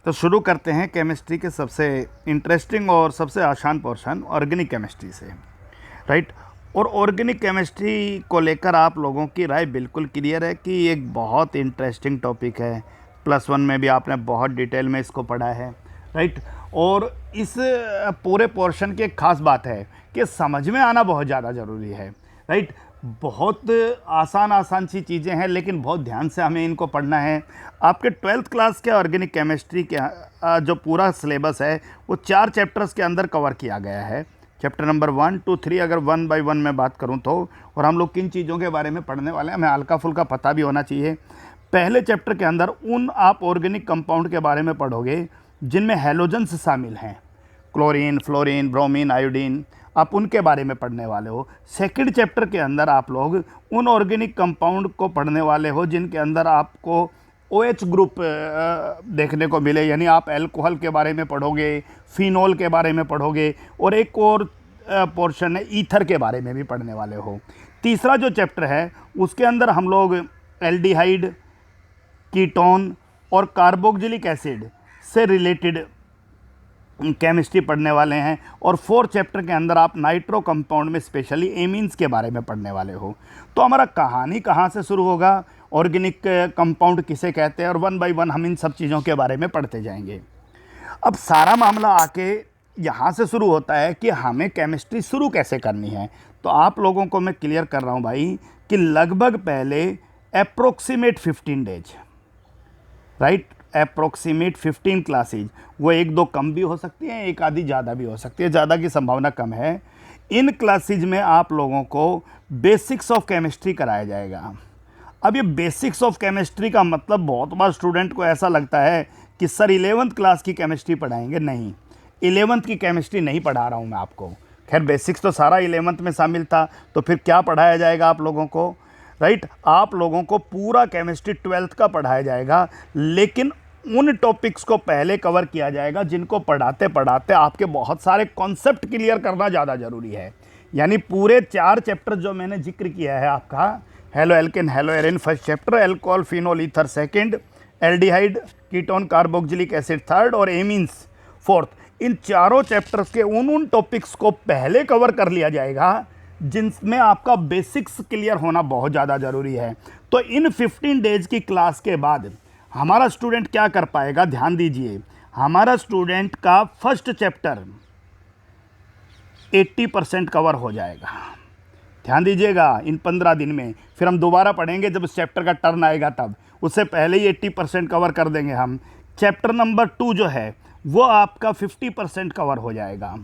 तो शुरू करते हैं केमिस्ट्री के सबसे इंटरेस्टिंग और सबसे आसान पोर्शन ऑर्गेनिक केमिस्ट्री से, राइट। और ऑर्गेनिक केमिस्ट्री को लेकर आप लोगों की राय बिल्कुल क्लियर है कि एक बहुत इंटरेस्टिंग टॉपिक है। +1 में भी आपने बहुत डिटेल में इसको पढ़ा है, राइट। और इस पूरे पोर्शन की एक ख़ास बात है कि समझ में आना बहुत ज़्यादा ज़रूरी है, राइट। बहुत आसान सी चीज़ें हैं, लेकिन बहुत ध्यान से हमें इनको पढ़ना है। आपके 12th क्लास के ऑर्गेनिक केमिस्ट्री के जो पूरा सिलेबस है वो 4 चैप्टर्स के अंदर कवर किया गया है। चैप्टर नंबर 1 2 3 अगर 1 बाय 1 में बात करूं तो, और हम लोग किन चीज़ों के बारे में पढ़ने वाले हैं हमें हल्का फुल्का पता भी होना चाहिए। पहले चैप्टर के अंदर उन आप ऑर्गेनिक कंपाउंड के बारे में पढ़ोगे जिनमें हैलोजेंस शामिल हैं, क्लोरीन, फ्लोरीन, ब्रोमीन, आयोडीन, आप उनके बारे में पढ़ने वाले हो। सेकंड चैप्टर के अंदर आप लोग उन ऑर्गेनिक कंपाउंड को पढ़ने वाले हो जिनके अंदर आपको OH ग्रुप देखने को मिले, यानी आप अल्कोहल के बारे में पढ़ोगे, फिनॉल के बारे में पढ़ोगे, और एक और पोर्शन है ईथर के बारे में भी पढ़ने वाले हो। तीसरा जो चैप्टर है उसके अंदर हम लोग एल्डिहाइड, कीटोन और कार्बोक्सिलिक एसिड से रिलेटेड केमिस्ट्री पढ़ने वाले हैं। और 4th चैप्टर के अंदर आप नाइट्रो कंपाउंड में स्पेशली एमीन्स के बारे में पढ़ने वाले हो। तो हमारा कहानी कहाँ से शुरू होगा, ऑर्गेनिक कंपाउंड किसे कहते हैं, और 1 बाय 1 हम इन सब चीज़ों के बारे में पढ़ते जाएंगे। अब सारा मामला आके यहाँ से शुरू होता है कि हमें केमिस्ट्री शुरू कैसे करनी है। तो आप लोगों को मैं क्लियर कर रहा हूँ भाई कि लगभग पहले approximate 15 days, right, approximate 15 classes, वो 1-2 कम भी हो सकती हैं, एक आधी ज़्यादा भी हो सकती है, ज़्यादा की संभावना कम है। इन क्लासेज में आप लोगों को बेसिक्स ऑफ केमिस्ट्री कराया जाएगा। अब ये बेसिक्स ऑफ केमिस्ट्री का मतलब बहुत बार स्टूडेंट को ऐसा लगता है कि सर 11th क्लास की केमिस्ट्री पढ़ाएंगे। नहीं, 11th की केमिस्ट्री नहीं पढ़ा रहा हूँ मैं आपको। खैर बेसिक्स तो सारा 11th में शामिल था, तो फिर क्या पढ़ाया जाएगा आप लोगों को, राइट। आप लोगों को पूरा केमिस्ट्री 12th का पढ़ाया जाएगा, लेकिन उन टॉपिक्स को पहले कवर किया जाएगा जिनको पढ़ाते पढ़ाते आपके बहुत सारे कॉन्सेप्ट क्लियर करना ज़्यादा ज़रूरी है। यानी पूरे 4 चैप्टर जो मैंने जिक्र किया है आपका, halo alkane, hello Erin first chapter, alcohol, phenol, ether second, aldehyde, ketone, carboxylic acid third, और एमीन्स 4th, इन चारों चैप्टर्स के उन टॉपिक्स को पहले कवर कर लिया जाएगा जिनमें आपका बेसिक्स क्लियर होना बहुत ज़्यादा ज़रूरी है। तो इन 15 डेज की क्लास के बाद हमारा स्टूडेंट क्या कर पाएगा, ध्यान दीजिए, हमारा स्टूडेंट का फर्स्ट चैप्टर 80% कवर हो जाएगा। ध्यान दीजिएगा, इन 15 दिन में। फिर हम दोबारा पढ़ेंगे जब इस चैप्टर का टर्न आएगा तब, उससे पहले ही 80% कवर कर देंगे हम। चैप्टर नंबर 2 जो है वो आपका 50% कवर हो जाएगा।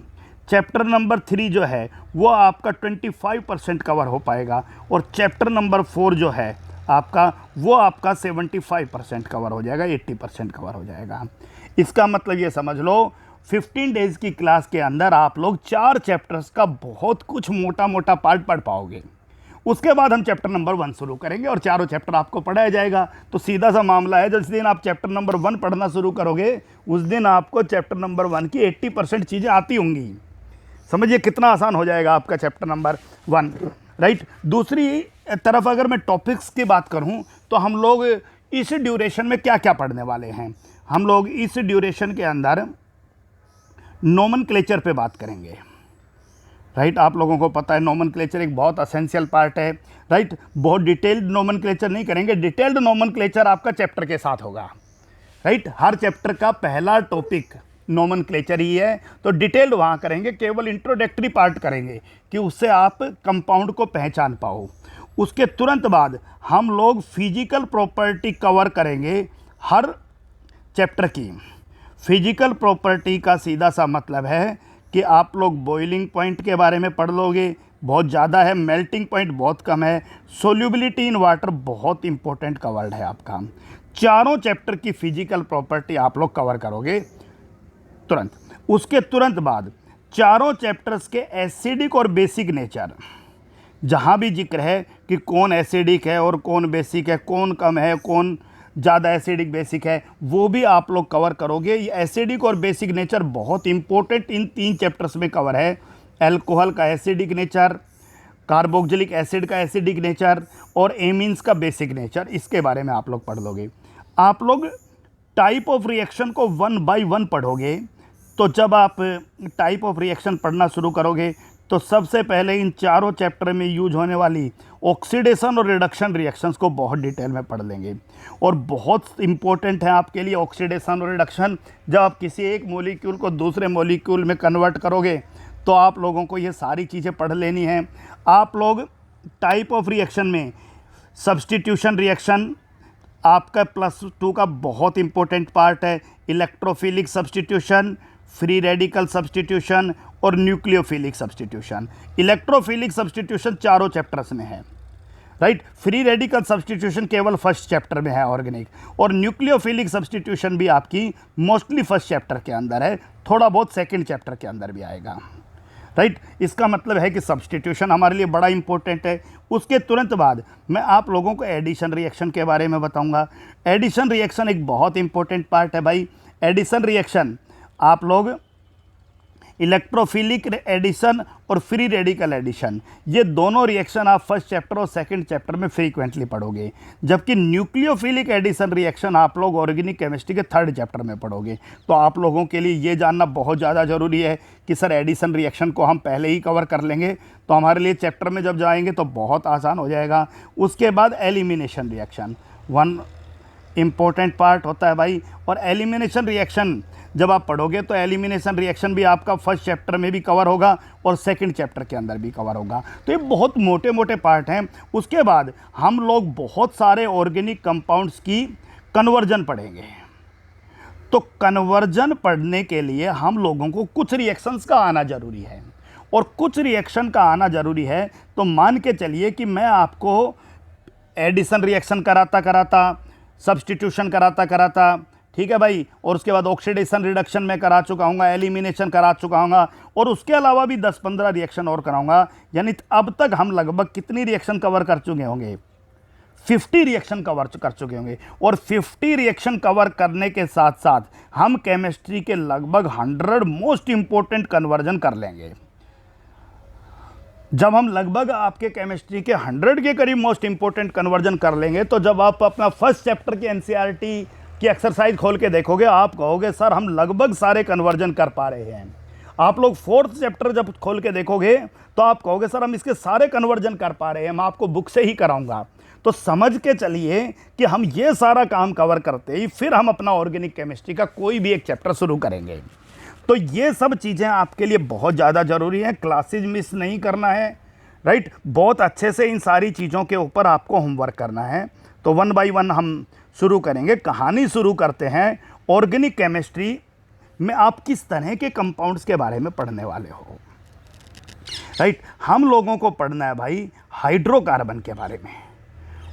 चैप्टर नंबर 3 जो है वो आपका 25% कवर हो पाएगा, और चैप्टर नंबर 4 जो है वो आपका 75% कवर हो जाएगा, 80% कवर हो जाएगा। इसका मतलब ये समझ लो 15 डेज की क्लास के अंदर आप लोग 4 चैप्टर्स का बहुत कुछ मोटा मोटा पार्ट पढ़ पाओगे। उसके बाद हम चैप्टर नंबर 1 शुरू करेंगे और चारों चैप्टर आपको पढ़ाया जाएगा। तो सीधा सा मामला है, जिस दिन आप चैप्टर नंबर 1 पढ़ना शुरू करोगे उस दिन आपको चैप्टर नंबर 1 की 80% चीज़ें आती होंगी। समझिए कितना आसान हो जाएगा आपका चैप्टर नंबर 1, राइट। दूसरी तरफ अगर मैं टॉपिक्स की बात करूं तो हम लोग इस ड्यूरेशन में क्या क्या पढ़ने वाले हैं। हम लोग इस ड्यूरेशन के अंदर नोमेनक्लेचर पे बात करेंगे, राइट। आप लोगों को पता है नोमेनक्लेचर एक बहुत एसेंशियल पार्ट है, राइट। बहुत डिटेल्ड नोमेनक्लेचर नहीं करेंगे, डिटेल्ड नोमेनक्लेचर आपका चैप्टर के साथ होगा, राइट। हर चैप्टर का पहला टॉपिक नोमेनक्लेचर ही है, तो डिटेल्ड वहाँ करेंगे, केवल इंट्रोडक्टरी पार्ट करेंगे कि उससे आप कंपाउंड को पहचान पाओ। उसके तुरंत बाद हम लोग फिजिकल प्रॉपर्टी कवर करेंगे हर चैप्टर की। फिजिकल प्रॉपर्टी का सीधा सा मतलब है कि आप लोग बॉइलिंग पॉइंट के बारे में पढ़ लोगे, बहुत ज़्यादा है, मेल्टिंग पॉइंट बहुत कम है, सोल्यूबिलिटी इन वाटर बहुत इंपॉर्टेंट कवर्ड है आपका। चारों चैप्टर की फिजिकल प्रॉपर्टी आप लोग कवर करोगे तुरंत। उसके तुरंत बाद चारों चैप्टर्स के एसिडिक और बेसिक नेचर, जहाँ भी जिक्र है कि कौन एसिडिक है और कौन बेसिक है, कौन कम है, कौन ज़्यादा एसिडिक बेसिक है, वो भी आप लोग कवर करोगे। ये एसिडिक और बेसिक नेचर बहुत इंपॉर्टेंट इन 3 चैप्टर्स में कवर है। अल्कोहल का एसिडिक नेचर, कार्बोक्सिलिक एसिड का एसिडिक नेचर और एमीन्स का बेसिक नेचर, इसके बारे में आप लोग पढ़ लोगे। आप लोग टाइप ऑफ रिएक्शन को 1 बाय 1 पढ़ोगे तो जब आप टाइप ऑफ रिएक्शन पढ़ना शुरू करोगे तो सबसे पहले इन चारों चैप्टर में यूज होने वाली ऑक्सीडेशन और रिडक्शन रिएक्शंस को बहुत डिटेल में पढ़ लेंगे। और बहुत इंपॉर्टेंट है आपके लिए ऑक्सीडेशन और रिडक्शन। जब आप किसी एक मॉलिक्यूल को दूसरे मॉलिक्यूल में कन्वर्ट करोगे तो आप लोगों को ये सारी चीज़ें पढ़ लेनी हैं। आप लोग टाइप ऑफ रिएक्शन में सब्स्टिट्यूशन रिएक्शन आपका +2 का बहुत इंपॉर्टेंट पार्ट है। Electrophilic substitution, free radical substitution और न्यूक्लियोफिलिक सब्स्टिट्यूशन। इलेक्ट्रोफिलिक सब्स्टिट्यूशन चारों चैप्टर्स में है, राइट। फ्री रेडिकल सब्स्टिट्यूशन केवल फर्स्ट चैप्टर में है ऑर्गेनिक, और न्यूक्लियोफिलिक सब्स्टिट्यूशन भी आपकी मोस्टली फर्स्ट चैप्टर के अंदर है, थोड़ा बहुत सेकंड चैप्टर के अंदर भी आएगा, राइट। इसका मतलब है कि सब्स्टिट्यूशन हमारे लिए बड़ा इंपॉर्टेंट है। उसके तुरंत बाद मैं आप लोगों को एडिशन रिएक्शन के बारे में बताऊंगा। एडिशन रिएक्शन एक बहुत इंपॉर्टेंट पार्ट है भाई। एडिशन रिएक्शन आप लोग इलेक्ट्रोफिलिक एडिशन और फ्री रेडिकल एडिशन, ये दोनों रिएक्शन आप फर्स्ट चैप्टर और सेकंड चैप्टर में फ्रीक्वेंटली पढ़ोगे, जबकि न्यूक्लियोफिलिक एडिशन रिएक्शन आप लोग ऑर्गेनिक केमिस्ट्री के थर्ड चैप्टर में पढ़ोगे। तो आप लोगों के लिए ये जानना बहुत ज़्यादा ज़रूरी है कि सर एडिशन रिएक्शन को हम पहले ही कवर कर लेंगे तो हमारे लिए चैप्टर में जब जाएंगे तो बहुत आसान हो जाएगा। उसके बाद elimination reaction one important part होता है भाई। और एलिमिनेशन रिएक्शन जब आप पढ़ोगे तो एलिमिनेशन रिएक्शन भी आपका फर्स्ट चैप्टर में भी कवर होगा और सेकंड चैप्टर के अंदर भी कवर होगा। तो ये बहुत मोटे मोटे पार्ट हैं। उसके बाद हम लोग बहुत सारे ऑर्गेनिक कंपाउंड्स की कन्वर्जन पढ़ेंगे। तो कन्वर्जन पढ़ने के लिए हम लोगों को कुछ रिएक्शंस का आना ज़रूरी है, और कुछ रिएक्शन का आना ज़रूरी है। तो मान के चलिए कि मैं आपको एडिशन रिएक्शन कराता सब्स्टिट्यूशन कराता, ठीक है भाई, और उसके बाद ऑक्सीडेशन रिडक्शन में करा चुका हूँ, एलिमिनेशन करा चुका हूँ, और उसके अलावा भी 10-15 रिएक्शन और कराऊंगा। यानी अब तक हम लगभग कितनी रिएक्शन कवर कर चुके होंगे? 50 रिएक्शन कवर कर चुके होंगे। और 50 रिएक्शन कवर करने के साथ साथ हम केमिस्ट्री के लगभग 100 मोस्ट इंपॉर्टेंट कन्वर्जन कर लेंगे। जब हम लगभग आपके केमिस्ट्री के 100 के करीब मोस्ट इंपॉर्टेंट कन्वर्जन कर लेंगे तो जब आप अपना फर्स्ट चैप्टर की एनसीईआरटी की एक्सरसाइज खोल के देखोगे आप कहोगे सर हम लगभग सारे कन्वर्जन कर पा रहे हैं। आप लोग फोर्थ चैप्टर जब खोल के देखोगे तो आप कहोगे सर हम इसके सारे कन्वर्जन कर पा रहे हैं, मैं आपको बुक से ही कराऊंगा। तो समझ के चलिए कि हम ये सारा काम कवर करते ही फिर हम अपना ऑर्गेनिक केमिस्ट्री का कोई भी एक चैप्टर शुरू करेंगे। तो ये सब चीज़ें आपके लिए बहुत ज़्यादा ज़रूरी हैं, क्लासेज मिस नहीं करना है, राइट। बहुत अच्छे से इन सारी चीज़ों के ऊपर आपको होमवर्क करना है। तो 1 बाय 1 हम शुरू करेंगे। कहानी शुरू करते हैं। ऑर्गेनिक केमिस्ट्री में आप किस तरह के कंपाउंड्स के बारे में पढ़ने वाले हो, राइट। हम लोगों को पढ़ना है भाई हाइड्रोकार्बन के बारे में।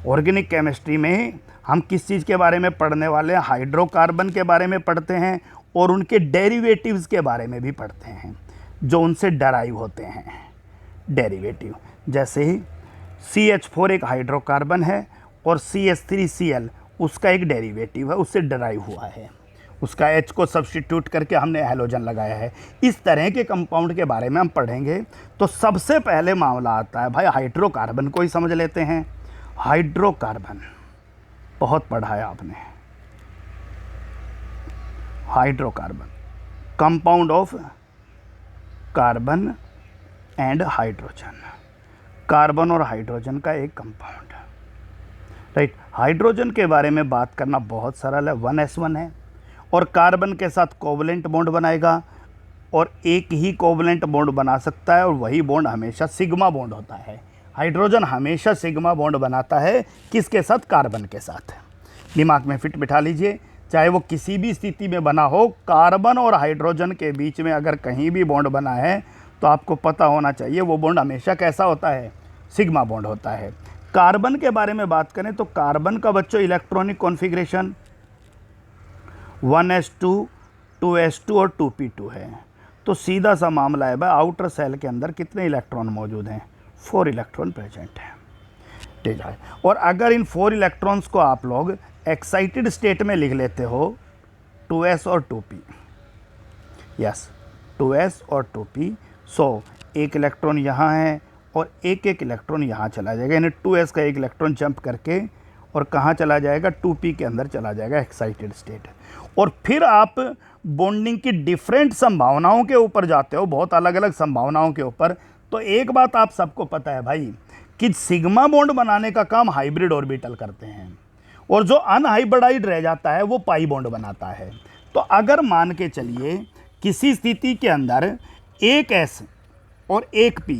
ऑर्गेनिक केमिस्ट्री में हम किस चीज़ के बारे में पढ़ने वाले हैं? हाइड्रोकार्बन के बारे में पढ़ते हैं और उनके डेरिवेटिव्स के बारे में भी पढ़ते हैं जो उनसे डराइव होते हैं। डेरिवेटिव जैसे ही CH4 एक हाइड्रोकार्बन है और CH3Cl उसका एक डेरिवेटिव है, उससे डराइव हुआ है, उसका H को सब्स्टिट्यूट करके हमने हैलोजन लगाया है। इस तरह के कंपाउंड के बारे में हम पढ़ेंगे। तो सबसे पहले मामला आता है भाई हाइड्रोकार्बन को ही समझ लेते हैं। हाइड्रोकार्बन बहुत पढ़ा है आपने। Hydrocarbon compound of carbon and hydrogen, carbon और हाइड्रोजन का एक कंपाउंड, राइट। हाइड्रोजन के बारे में बात करना बहुत सरल है। 1s1 है और कार्बन के साथ कोवलेंट बॉन्ड बनाएगा और एक ही कोवलेंट बॉन्ड बना सकता है और वही बॉन्ड हमेशा सिग्मा बॉन्ड होता है। हाइड्रोजन हमेशा सिग्मा बॉन्ड बनाता है, किसके साथ? कार्बन के साथ। दिमाग में फिट बिठा लीजिए, चाहे वो किसी भी स्थिति में बना हो, कार्बन और हाइड्रोजन के बीच में अगर कहीं भी बॉन्ड बना है तो आपको पता होना चाहिए वो बॉन्ड हमेशा कैसा होता है? सिग्मा बॉन्ड होता है। कार्बन के बारे में बात करें तो कार्बन का बच्चों इलेक्ट्रॉनिक कॉन्फ़िगरेशन 1s2, 2s2 और 2p2 है। तो सीधा सा मामला है भाई, आउटर सेल के अंदर कितने इलेक्ट्रॉन मौजूद हैं? 4 इलेक्ट्रॉन प्रेजेंट है, ठीक है। और अगर इन 4 इलेक्ट्रॉन्स को आप लोग एक्साइटेड स्टेट में लिख लेते हो 2s और 2p, यस 2s और 2p, सो एक इलेक्ट्रॉन यहाँ है और एक इलेक्ट्रॉन यहाँ चला जाएगा, यानी 2s का एक इलेक्ट्रॉन जंप करके और कहाँ चला जाएगा, 2p के अंदर चला जाएगा एक्साइटेड स्टेट। और फिर आप बॉन्डिंग की डिफरेंट संभावनाओं के ऊपर जाते हो, बहुत अलग अलग संभावनाओं के ऊपर। तो एक बात आप सबको पता है भाई कि सिग्मा बॉन्ड बनाने का काम हाइब्रिड ऑर्बिटल करते हैं, और जो अनहाइब्रिडाइज्ड रह जाता है वो पाई बॉन्ड बनाता है। तो अगर मान के चलिए किसी स्थिति के अंदर एक s और एक p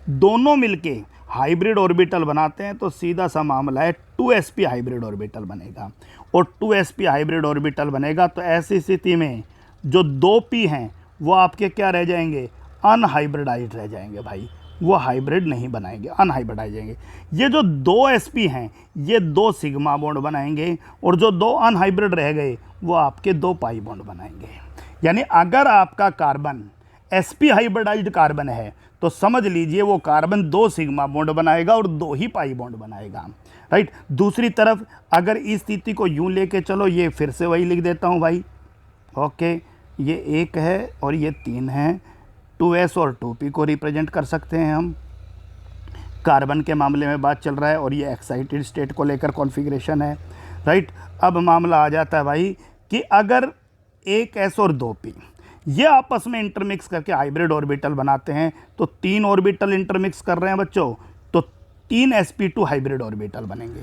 दोनों मिलके हाइब्रिड ऑर्बिटल बनाते हैं, तो सीधा सा मामला है 2sp हाइब्रिड ऑर्बिटल बनेगा। और 2sp हाइब्रिड ऑर्बिटल बनेगा तो ऐसी स्थिति में जो 2p हैं वो आपके क्या रह जाएंगे, अनहाइब्रिडाइज्ड रह जाएंगे भाई, वो हाइब्रिड नहीं बनाएंगे, अनहाइब्रिडाइज जाएंगे। ये जो 2sp हैं ये 2 सिग्मा बॉन्ड बनाएंगे, और जो 2 अनहाइब्रिड रह गए वो आपके 2 पाई बॉन्ड बनाएंगे। यानी अगर आपका कार्बन sp हाइब्रिडाइज्ड कार्बन है तो समझ लीजिए वो कार्बन 2 सिग्मा बॉन्ड बनाएगा और 2 ही पाई बॉन्ड बनाएगा, राइट। दूसरी तरफ अगर इस स्थिति को यूं लेके चलो, ये फिर से वही लिख देता हूं भाई, ओके, ये 1 है और ये 3 है, 2s और 2p को रिप्रेजेंट कर सकते हैं हम। कार्बन के मामले में बात चल रहा है और ये एक्साइटेड स्टेट को लेकर कॉन्फ़िगरेशन है, राइट। अब मामला आ जाता है भाई कि अगर 1s और 2p ये आपस में इंटरमिक्स करके हाइब्रिड ऑर्बिटल बनाते हैं, तो 3 ऑर्बिटल इंटरमिक्स कर रहे हैं बच्चों, तो 3sp2 हाइब्रिड ऑर्बिटल बनेंगे,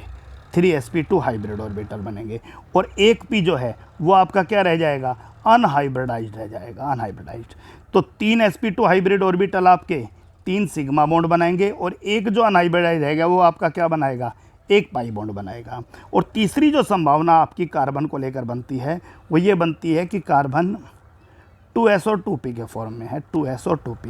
3sp2 हाइब्रिड ऑर्बिटल बनेंगे। और एक p जो है वो आपका क्या रह जाएगा, अनहाइब्रिडाइज्ड रह जाएगा, अनहाइब्रिडाइज्ड। तो 3sp2 हाइब्रिड ऑर्बिटल आपके 3 सिग्मा बॉन्ड बनाएंगे, और एक जो अनहाइब्रिडाइज्ड रहेगा वो आपका क्या बनाएगा, 1 पाई बॉन्ड बनाएगा। और तीसरी जो संभावना आपकी कार्बन को लेकर बनती है वो ये बनती है कि कार्बन 2s और 2p के फॉर्म में है, 2s और 2p।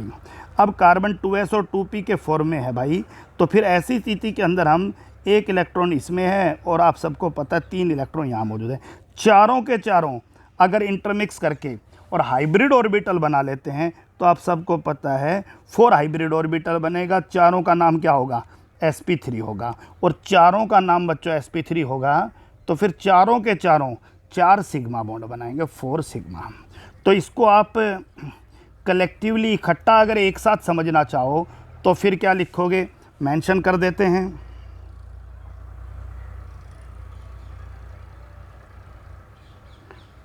अब कार्बन 2s और 2p के फॉर्म में है भाई, तो फिर ऐसी स्थिति के अंदर हम 1 इलेक्ट्रॉन इसमें है और आप सबको पता है 3 इलेक्ट्रॉन यहाँ मौजूद है, चारों के चारों अगर इंटरमिक्स करके और हाइब्रिड ऑर्बिटल बना लेते हैं तो आप सबको पता है 4 हाइब्रिड ऑर्बिटल बनेगा। चारों का नाम क्या होगा, sp3 होगा, और चारों का नाम बच्चों sp3 होगा, तो फिर चारों के चारों 4 सिग्मा बॉन्ड बनाएंगे, 4 सिग्मा। तो इसको आप कलेक्टिवली इकट्ठा अगर एक साथ समझना चाहो तो फिर क्या लिखोगे, मेंशन कर देते हैं,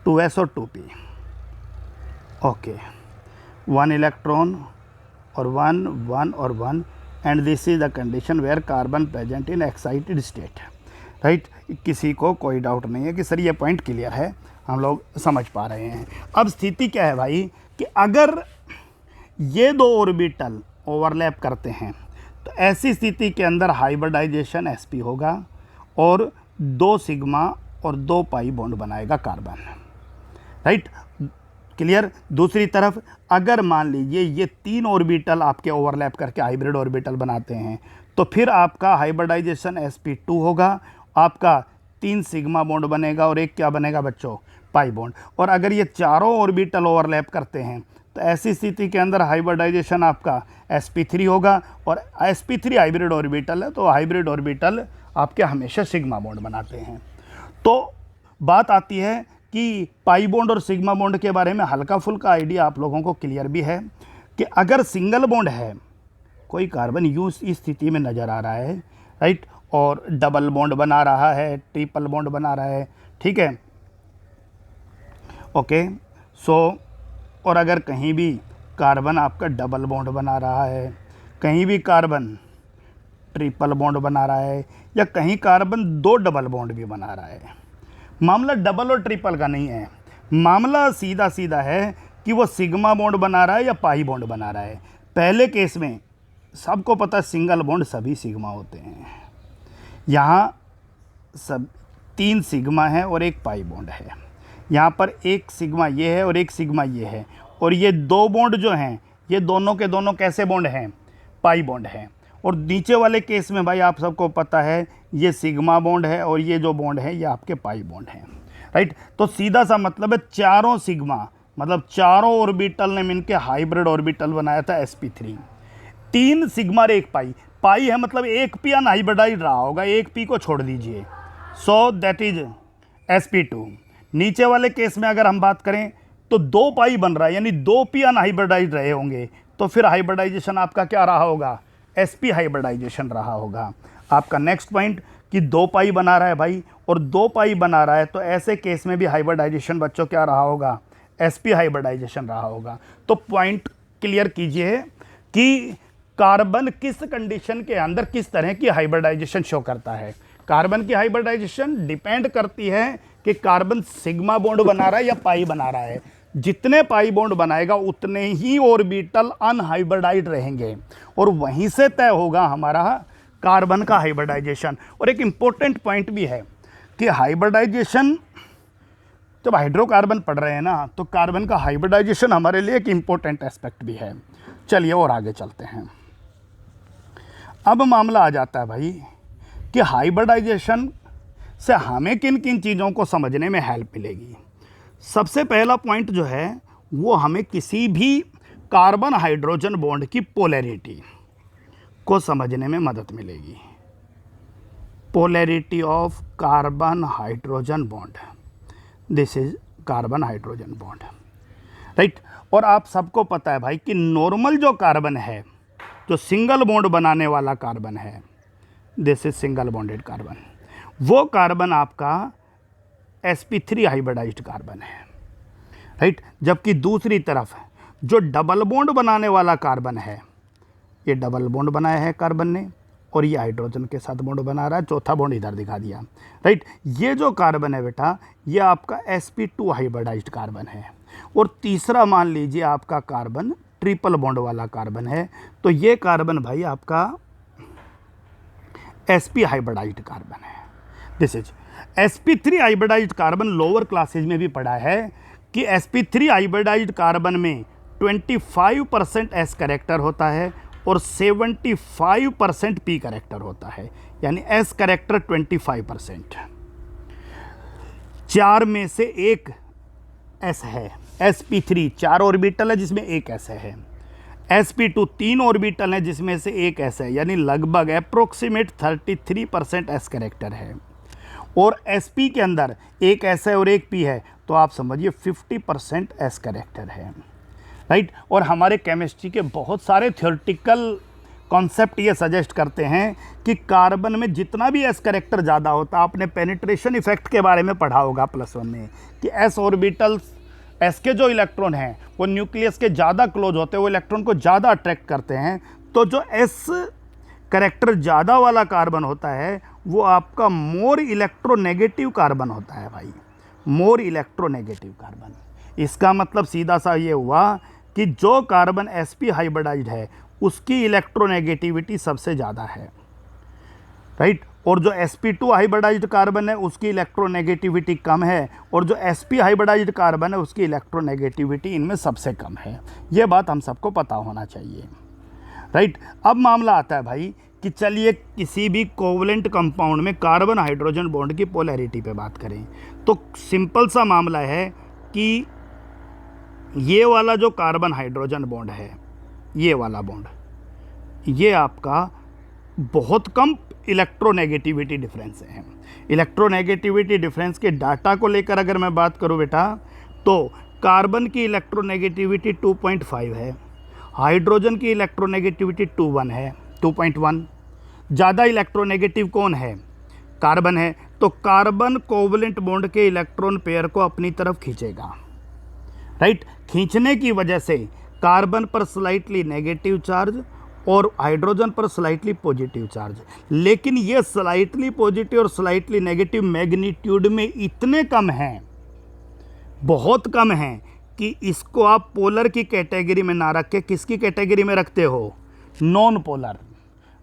टू एस और 2p, ओके, 1 इलेक्ट्रॉन और 1 1 और 1, and this is the condition where carbon present in excited state, right. किसी को कोई डाउट नहीं है कि सर ये पॉइंट क्लियर है, हम लोग समझ पा रहे हैं। अब स्थिति क्या है भाई कि अगर ये 2 ऑर्बिटल ओवरलैप करते हैं तो ऐसी स्थिति के अंदर हाइब्रिडाइजेशन sp होगा और 2 सिग्मा और 2 पाई बॉन्ड बनाएगा कार्बन, राइट, क्लियर। दूसरी तरफ अगर मान लीजिए ये 3 ऑर्बिटल आपके ओवरलैप करके हाइब्रिड ऑर्बिटल बनाते हैं तो फिर आपका हाइब्रिडाइजेशन sp2 होगा, आपका 3 सिग्मा बॉन्ड बनेगा और एक क्या बनेगा बच्चों, पाई बॉन्ड। और अगर ये चारों ऑर्बिटल ओवरलैप करते हैं तो ऐसी स्थिति के अंदर हाइब्रिडाइजेशन आपका sp3 होगा, और sp3 हाइब्रिड ऑर्बिटल है तो हाइब्रिड ऑर्बिटल आपके हमेशा सिग्मा बॉन्ड बनाते हैं। तो बात आती है कि पाई बॉन्ड और सिग्मा बॉन्ड के बारे में हल्का फुल्का आइडिया आप लोगों को क्लियर भी है कि अगर सिंगल बॉन्ड है, कोई कार्बन यूँ इस स्थिति में नज़र आ रहा है, राइट, और डबल बॉन्ड बना रहा है, ट्रिपल बॉन्ड बना रहा है, ठीक है, ओके। सो और अगर कहीं भी कार्बन आपका डबल बॉन्ड बना रहा है, कहीं भी कार्बन ट्रिपल बॉन्ड बना रहा है, या कहीं कार्बन 2 डबल बॉन्ड भी बना रहा है, मामला डबल और ट्रिपल का नहीं है, मामला सीधा सीधा है कि वो सिग्मा बॉन्ड बना रहा है या पाई बॉन्ड बना रहा है। पहले केस में सबको पता है सिंगल बॉन्ड सभी सिग्मा होते हैं, यहाँ सब 3 सिग्मा है और 1 पाई बॉन्ड है, यहाँ पर 1 सिग्मा ये है और 1 सिग्मा ये है, और ये 2 बॉन्ड जो हैं ये दोनों के दोनों कैसे बॉन्ड हैं, पाई बॉन्ड हैं। और नीचे वाले केस में भाई आप सबको पता है ये सिग्मा बॉन्ड है और ये जो बॉन्ड है ये आपके पाई बॉन्ड हैं, राइट। तो सीधा सा मतलब है चारों सिग्मा मतलब चारों ऑर्बिटल ने मिलकर हाइब्रिड ऑर्बिटल बनाया था sp3, 3 सिग्मा और 1 पाई, पाई है मतलब 1 p अनहाइब्रिडाइज्ड रहा होगा, 1 p को छोड़ दीजिए, सो दैट इज sp2। नीचे वाले केस में अगर हम बात करें तो 2 पाई बन रहा है, यानी 2 p अनहाइब्रिडाइज्ड रहे होंगे, तो फिर हाइब्रिडाइजेशन आपका क्या रहा होगा, sp हाइब्रिडाइजेशन रहा होगा। आपका नेक्स्ट पॉइंट कि 2 पाई बना रहा है भाई, और 2 पाई बना रहा है तो ऐसे केस में भी हाइब्रिडाइजेशन बच्चों क्या रहा होगा, sp हाइब्रिडाइजेशन रहा होगा। तो पॉइंट क्लियर कीजिए कि कार्बन किस कंडीशन के अंदर किस तरह की हाइब्रिडाइजेशन शो करता है। कार्बन की हाइब्रिडाइजेशन डिपेंड करती है कि कार्बन सिग्मा बॉन्ड बना रहा है या पाई बना रहा है। जितने पाई बॉन्ड बनाएगा उतने ही ऑर्बिटल अनहाइब्रिडाइज्ड रहेंगे, और वहीं से तय होगा हमारा कार्बन का हाइब्रिडाइजेशन। और एक इंपॉर्टेंट पॉइंट भी है कि हाइब्रिडाइजेशन, जब हाइड्रोकार्बन पढ़ रहे हैं ना, तो कार्बन का हाइब्रिडाइजेशन हमारे लिए एक इंपॉर्टेंट एस्पेक्ट भी है। चलिए और आगे चलते हैं। अब मामला आ जाता है भाई कि हाइब्रिडाइजेशन से हमें किन किन चीज़ों को समझने में हेल्प मिलेगी। सबसे पहला पॉइंट जो है वो हमें किसी भी कार्बन हाइड्रोजन बॉन्ड की पोलैरिटी को समझने में मदद मिलेगी। Polarity of carbon hydrogen bond, this is carbon hydrogen bond, right. और आप सबको पता है भाई कि नॉर्मल जो कार्बन है, जो सिंगल बॉन्ड बनाने वाला कार्बन है, this is single bonded carbon, वो कार्बन आपका sp3 हाइब्रिडाइज्ड कार्बन है, राइट। जबकि दूसरी तरफ जो डबल बॉन्ड बनाने वाला कार्बन है, ये डबल बॉन्ड बनाया है कार्बन ने और ये हाइड्रोजन के साथ बॉन्ड बना रहा है, चौथा बॉन्ड इधर दिखा दिया, राइट। ये जो कार्बन है बेटा, ये आपका sp2 हाइब्रिडाइज्ड कार्बन है। और तीसरा मान लीजिए आपका कार्बन ट्रिपल बॉन्ड वाला कार्बन है, तो ये कार्बन भाई आपका sp हाइब्रिडाइज्ड कार्बन है। This is sp3 hybridised carbon. Lower classes में भी पढ़ा है कि sp3 हाइब्रिडाइज्ड कार्बन में 25% s कैरेक्टर होता है और 75% p कैरेक्टर होता है, यानी s कैरेक्टर 25%। 4 में से एक s है, sp3 4 ऑर्बिटल है जिसमें एक s है, sp2 3 ऑर्बिटल है जिसमें से एक s है, यानी लगभग अप्रोक्सीमेट 33% s कैरेक्टर है। और sp के अंदर एक s है और एक p है, तो आप समझिए 50% s कैरेक्टर है, राइट। और हमारे केमिस्ट्री के बहुत सारे थ्योरेटिकल कॉन्सेप्ट ये सजेस्ट करते हैं कि कार्बन में जितना भी s कैरेक्टर ज़्यादा होता, आपने पेनिट्रेशन इफेक्ट के बारे में पढ़ा होगा +1 में, कि s ऑर्बिटल्स, s के जो इलेक्ट्रॉन हैं वो न्यूक्लियस के ज़्यादा क्लोज होते हैं, वो इलेक्ट्रॉन को ज़्यादा अट्रैक्ट करते हैं। तो जो s कैरेक्टर ज़्यादा वाला कार्बन होता है वो आपका मोर इलेक्ट्रोनेगेटिव कार्बन होता है भाई, मोर इलेक्ट्रोनेगेटिव कार्बन। इसका मतलब सीधा सा ये हुआ कि जो कार्बन sp हाइब्रिडाइज्ड है उसकी इलेक्ट्रोनेगेटिविटी सबसे ज़्यादा है, राइट। और जो sp2 हाइब्रिडाइज्ड कार्बन है उसकी इलेक्ट्रोनेगेटिविटी कम है, और जो sp हाइब्रिडाइज्ड कार्बन है उसकी इलेक्ट्रोनेगेटिविटी इनमें सबसे कम है। ये बात हम सबको पता होना चाहिए, राइट। अब मामला आता है भाई कि चलिए किसी भी कोवलेंट कंपाउंड में कार्बन हाइड्रोजन बॉन्ड की पोलैरिटी पे बात करें, तो सिंपल सा मामला है कि ये वाला जो कार्बन हाइड्रोजन बॉन्ड है, ये वाला बॉन्ड, ये आपका बहुत कम इलेक्ट्रोनेगेटिविटी डिफरेंस है। इलेक्ट्रोनेगेटिविटी डिफरेंस के डाटा को लेकर अगर मैं बात करूं बेटा, तो कार्बन की इलेक्ट्रोनेगेटिविटी 2.5 है, हाइड्रोजन की इलेक्ट्रोनेगेटिविटी 2.1। ज़्यादा इलेक्ट्रोनेगेटिव कौन है? कार्बन है। तो कार्बन कोवलेंट बॉन्ड के इलेक्ट्रॉन पेयर को अपनी तरफ खींचेगा, राइट। खींचने की वजह से कार्बन पर स्लाइटली नेगेटिव चार्ज और हाइड्रोजन पर स्लाइटली पॉजिटिव चार्ज, लेकिन ये स्लाइटली पॉजिटिव और स्लाइटली नेगेटिव मैग्नीट्यूड में इतने कम हैं, बहुत कम हैं, कि इसको आप पोलर की कैटेगरी में ना रख के किसकी कैटेगरी में रखते हो? Non polar.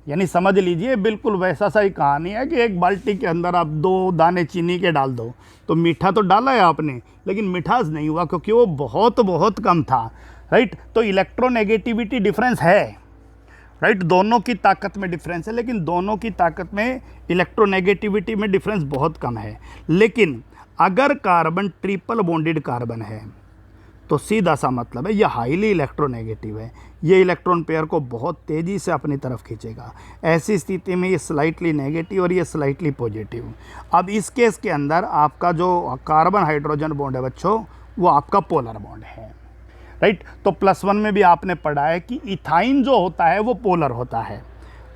यानी समझ लीजिए बिल्कुल वैसा सा ही कहानी है कि एक बाल्टी के अंदर आप 2 दाने चीनी के डाल दो, तो मीठा तो डाला है आपने लेकिन मिठास नहीं हुआ क्योंकि वो बहुत बहुत कम था, राइट। तो इलेक्ट्रोनेगेटिविटी डिफरेंस है, राइट। दोनों की ताकत में डिफरेंस है, लेकिन दोनों की ताकत में इलेक्ट्रोनेगेटिविटी में डिफरेंस बहुत कम है। लेकिन अगर कार्बन ट्रिपल बॉन्डेड कार्बन है तो सीधा सा मतलब है ये हाईली इलेक्ट्रोनेगेटिव है, ये इलेक्ट्रॉन पेयर को बहुत तेज़ी से अपनी तरफ खींचेगा। ऐसी स्थिति में ये स्लाइटली नेगेटिव और ये स्लाइटली पॉजिटिव। अब इस केस के अंदर आपका जो कार्बन हाइड्रोजन बॉन्ड है बच्चों, वो आपका पोलर बॉन्ड है, राइट। तो +1 में भी आपने पढ़ा है कि इथाइन जो होता है वो पोलर होता है।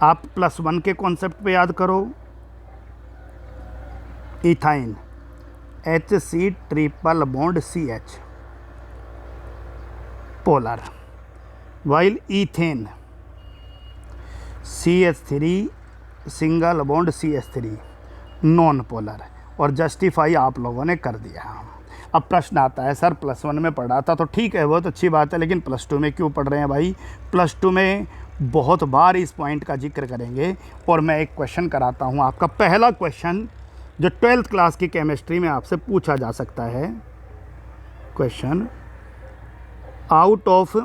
आप +1 के कॉन्सेप्ट पे याद करो, ethyne HC triple bond CH polar, while ethane CH3 single bond CH3 non polar. और जस्टिफाई आप लोगों ने कर दिया। अब प्रश्न आता है सर +1 में पढ़ा था तो ठीक है, बहुत अच्छी बात है, लेकिन +2 में क्यों पढ़ रहे हैं भाई? +2 में बहुत बार इस पॉइंट का जिक्र करेंगे। और मैं एक क्वेश्चन कराता हूँ आपका। पहला क्वेश्चन जो 12th क्लास की केमिस्ट्री में आपसे पूछा जा सकता है, question out of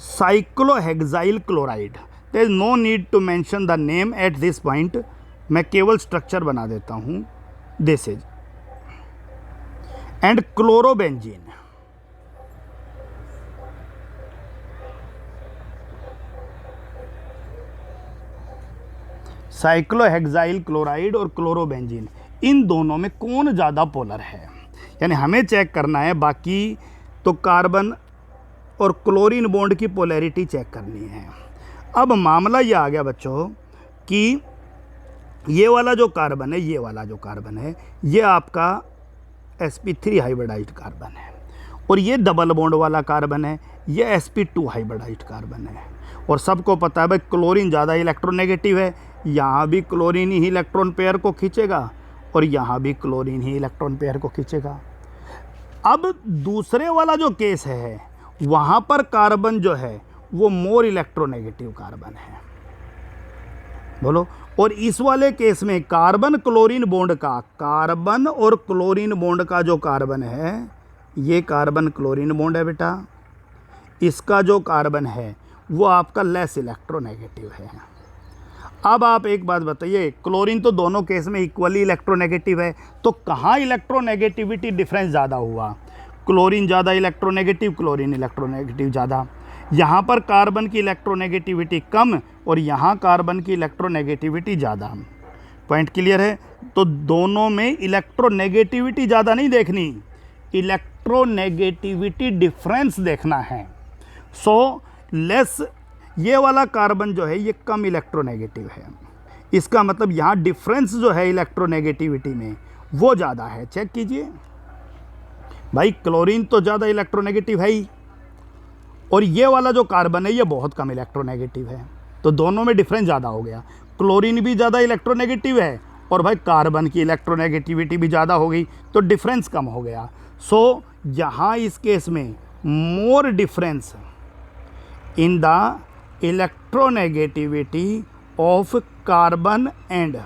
cyclohexyl chloride, there is no need to mention the name at this point, मैं केवल स्ट्रक्चर बना देता हूँ, this is and chlorobenzene. Cyclohexyl chloride और क्लोरोबेंजीन, इन दोनों में कौन ज़्यादा पोलर है? यानी हमें चेक करना है, बाकी तो कार्बन और क्लोरीन बॉन्ड की पोलैरिटी चेक करनी है। अब मामला ये आ गया बच्चों कि ये वाला जो कार्बन है, ये वाला जो कार्बन है, ये आपका sp3 हाइब्रिडाइज्ड कार्बन है, और ये डबल बॉन्ड वाला कार्बन है, ये sp2 हाइब्रिडाइज्ड कार्बन है। और सबको पता है भाई क्लोरीन ज़्यादा इलेक्ट्रोनेगेटिव है, यहाँ भी क्लोरीन ही इलेक्ट्रॉन पेयर को खींचेगा और यहाँ भी क्लोरीन ही इलेक्ट्रॉन पेयर को खींचेगा। अब दूसरे वाला जो केस है, वहाँ पर कार्बन जो है वो मोर इलेक्ट्रोनेगेटिव कार्बन है, बोलो। और इस वाले केस में कार्बन क्लोरीन बॉन्ड का, कार्बन और क्लोरीन बॉन्ड का जो कार्बन है, ये कार्बन क्लोरीन बॉन्ड है बेटा, इसका जो कार्बन है वो आपका लेस इलेक्ट्रोनेगेटिव है। अब आप एक बात बताइए, क्लोरीन तो दोनों केस में इक्वली इलेक्ट्रोनेगेटिव है, तो कहाँ इलेक्ट्रोनेगेटिविटी डिफरेंस ज़्यादा हुआ? क्लोरीन ज़्यादा इलेक्ट्रोनेगेटिव, क्लोरीन इलेक्ट्रोनेगेटिव ज़्यादा। यहाँ पर कार्बन की इलेक्ट्रोनेगेटिविटी कम और यहाँ कार्बन की इलेक्ट्रोनेगेटिविटी ज़्यादा। पॉइंट क्लियर है? तो दोनों में इलेक्ट्रोनेगेटिविटी ज़्यादा नहीं देखनी, इलेक्ट्रोनेगेटिविटी डिफरेंस देखना है। सो लेस, ये वाला कार्बन जो है ये कम इलेक्ट्रोनेगेटिव है, इसका मतलब यहाँ डिफरेंस जो है इलेक्ट्रोनेगेटिविटी में वो ज़्यादा है। चेक कीजिए भाई, क्लोरीन तो ज़्यादा इलेक्ट्रोनेगेटिव है ही, और ये वाला जो कार्बन है ये बहुत कम इलेक्ट्रोनेगेटिव है, तो दोनों में डिफरेंस ज़्यादा हो गया। क्लोरीन भी ज़्यादा इलेक्ट्रोनेगेटिव है और भाई कार्बन की इलेक्ट्रोनेगेटिविटी भी ज़्यादा हो गई, तो डिफरेंस कम हो गया। सो यहाँ इस केस में more difference in the electronegativity of carbon and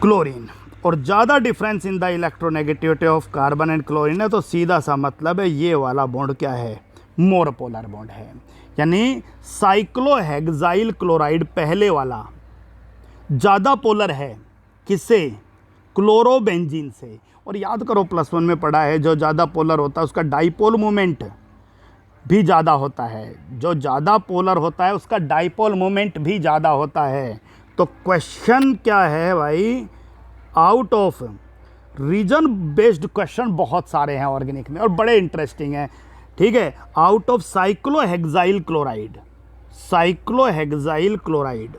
chlorine, और ज़्यादा difference in the electronegativity of carbon and chlorine है, तो सीधा सा मतलब है ये वाला बॉन्ड क्या है? मोर पोलर बॉन्ड है। यानी साइक्लोहेक्साइल क्लोराइड पहले वाला ज़्यादा पोलर है, किससे? क्लोरोबेंजीन से। और याद करो +1 में पढ़ा है, जो ज़्यादा पोलर होता है उसका डाइपोल मोमेंट भी ज़्यादा होता है, जो ज़्यादा पोलर होता है उसका डाइपोल मोमेंट भी ज़्यादा होता है। तो क्वेश्चन क्या है भाई? Out of reason based question बहुत सारे हैं ऑर्गेनिक में और बड़े इंटरेस्टिंग हैं, ठीक है। Out of cyclohexyl chloride, cyclohexyl chloride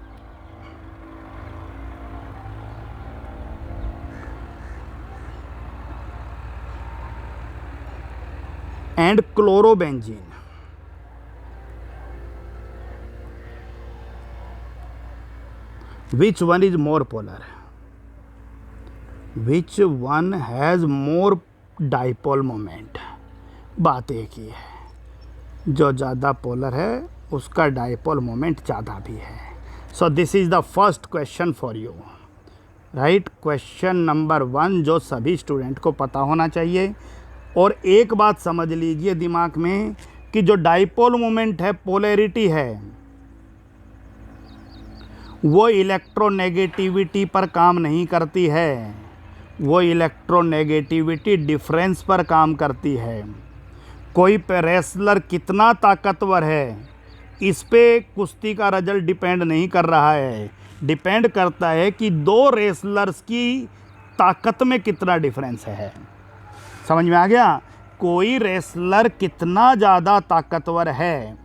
and chlorobenzene, which one is more polar, which one has more dipole moment? बात एक ही है, जो ज़्यादा पोलर है उसका डाइपोल मोमेंट ज़्यादा भी है। So this is the first question for you, right. Question number 1 जो सभी स्टूडेंट को पता होना चाहिए। और एक बात समझ लीजिए दिमाग में कि जो डाइपोल मोमेंट है, पोलैरिटी है, वो इलेक्ट्रोनेगेटिविटी पर काम नहीं करती है, वो इलेक्ट्रोनेगेटिविटी डिफरेंस पर काम करती है। कोई रेसलर कितना ताकतवर है, इस पे कुश्ती का रिजल्ट डिपेंड नहीं कर रहा है, डिपेंड करता है कि दो रेसलर्स की ताकत में कितना डिफरेंस है। समझ में आ गया? कोई रेसलर कितना ज़्यादा ताकतवर है,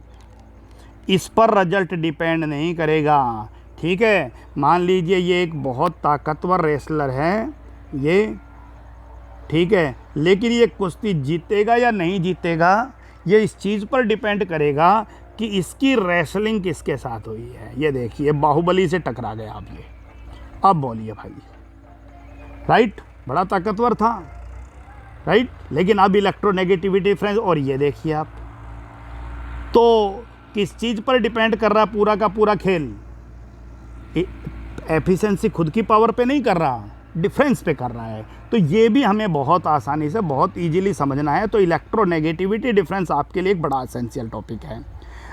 इस पर रिजल्ट डिपेंड नहीं करेगा, ठीक है, मान लीजिए ये एक बहुत ताकतवर रेसलर है ये, ठीक है, लेकिन ये कुश्ती जीतेगा या नहीं जीतेगा ये इस चीज़ पर डिपेंड करेगा कि इसकी रेसलिंग किसके साथ हुई है। ये देखिए बाहुबली से टकरा गया आप, ये अब बोलिए भाई, राइट, बड़ा ताकतवर था, राइट, लेकिन अब इलेक्ट्रोनेगेटिविटी फ्रेंड्स, और ये देखिए आप, तो किस चीज़ पर डिपेंड कर रहा पूरा का पूरा खेल, एफिशिएंसी खुद की पावर पे नहीं कर रहा, डिफरेंस पे कर रहा है। तो ये भी हमें बहुत आसानी से बहुत इजीली समझना है। तो इलेक्ट्रोनेगेटिविटी डिफरेंस आपके लिए एक बड़ा एसेंशियल टॉपिक है,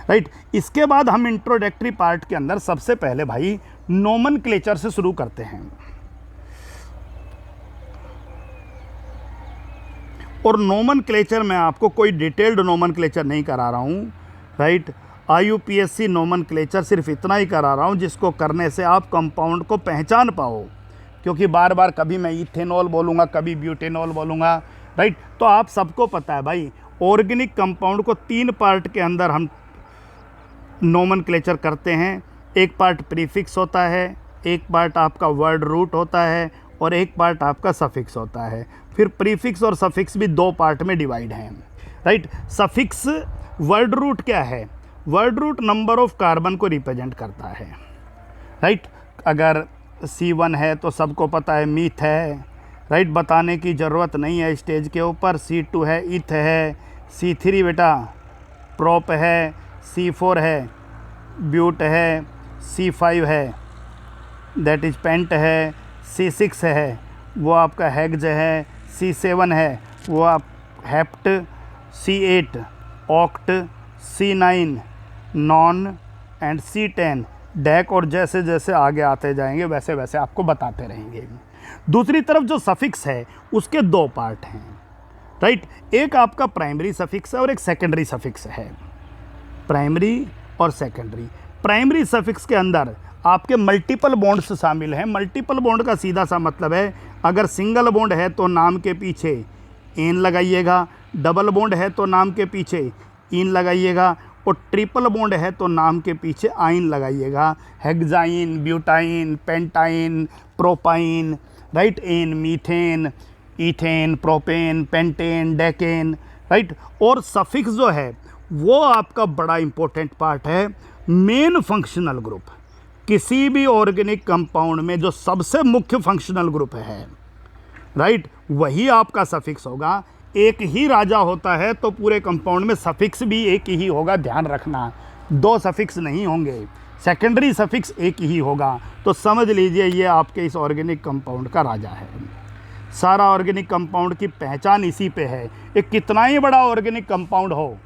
राइट। इसके बाद हम इंट्रोडक्टरी पार्ट के अंदर सबसे पहले भाई नोमेनक्लेचर से शुरू करते हैं। और नोमेनक्लेचर में आपको कोई डिटेल्ड नोमेनक्लेचर नहीं करा रहा हूँ, राइट। IUPAC नोमेनक्लेचर सिर्फ इतना ही करा रहा हूँ जिसको करने से आप कंपाउंड को पहचान पाओ, क्योंकि बार बार कभी मैं इथेनॉल बोलूँगा, कभी ब्यूटेनॉल बोलूँगा, राइट। तो आप सबको पता है भाई, ऑर्गेनिक कंपाउंड को 3 पार्ट के अंदर हम नोमेनक्लेचर करते हैं। एक पार्ट प्रीफिक्स होता है, एक पार्ट आपका वर्ड रूट होता है, और एक पार्ट आपका सफिक्स होता है। फिर प्रीफिक्स और सफिक्स भी 2 पार्ट में डिवाइड हैं, राइट। सफिक्स वर्ड रूट क्या है? Word root number of carbon को रिप्रेजेंट करता है, राइट। अगर C1 है तो सबको पता है मीथ है, राइट, बताने की ज़रूरत नहीं है स्टेज के ऊपर। C2 है इथ है, C3 बेटा प्रोप है, C4 है ब्यूट है, C5 है दैट इज पेंट है, C6 है वो आपका हेग्ज है, C7 है वो आप hept, C8 oct, C9 non and C10 dec. और जैसे जैसे आगे आते जाएंगे वैसे वैसे आपको बताते रहेंगे। दूसरी तरफ जो सफिक्स है उसके 2 पार्ट हैं, राइट। एक आपका प्राइमरी सफिक्स है और एक सेकेंडरी सफिक्स है। प्राइमरी और सेकेंडरी। प्राइमरी सफिक्स के अंदर आपके मल्टीपल बॉन्ड्स शामिल हैं। मल्टीपल बॉन्ड का सीधा सा मतलब है, अगर सिंगल बॉन्ड है तो नाम के पीछे एन लगाइएगा, डबल बॉन्ड है तो नाम के पीछे इन लगाइएगा, और ट्रिपल बॉन्ड है तो नाम के पीछे आइन लगाइएगा। Hexyne, butyne, pentyne, propyne, right, ane methane, ethane, propane, pentane, decane, right. और सफिक्स जो है वो आपका बड़ा इंपॉर्टेंट पार्ट है। मेन फंक्शनल ग्रुप, किसी भी ऑर्गेनिक कंपाउंड में जो सबसे मुख्य फंक्शनल ग्रुप है, राइट, वही आपका सफिक्स होगा। एक ही राजा होता है तो पूरे कंपाउंड में सफिक्स भी एक ही होगा, ध्यान रखना, 2 सफिक्स नहीं होंगे। सेकेंडरी सफिक्स एक ही होगा। तो समझ लीजिए ये आपके इस ऑर्गेनिक कंपाउंड का राजा है। सारा ऑर्गेनिक कंपाउंड की पहचान इसी पे है। एक कितना ही बड़ा ऑर्गेनिक कंपाउंड हो,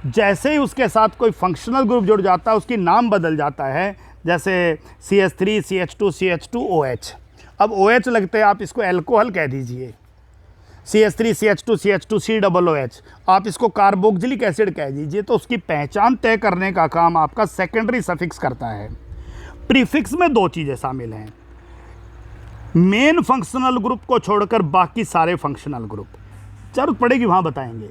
जैसे ही उसके साथ कोई फंक्शनल ग्रुप जुड़ जाता है उसकी नाम बदल जाता है। जैसे CH3 CH2 CH2 OH, अब OH लगते हैं, आप इसको एल्कोहल कह दीजिए। CH3 CH2 CH2 COOH, आप इसको कार्बोक्सिलिक एसिड कह दीजिए। तो उसकी पहचान तय करने का काम आपका सेकेंडरी सफिक्स करता है। प्रीफिक्स में 2 चीज़ें शामिल हैं, मेन फंक्शनल ग्रुप को छोड़कर बाकी सारे फंक्शनल ग्रुप, जरूरत पड़ेगी वहाँ बताएंगे।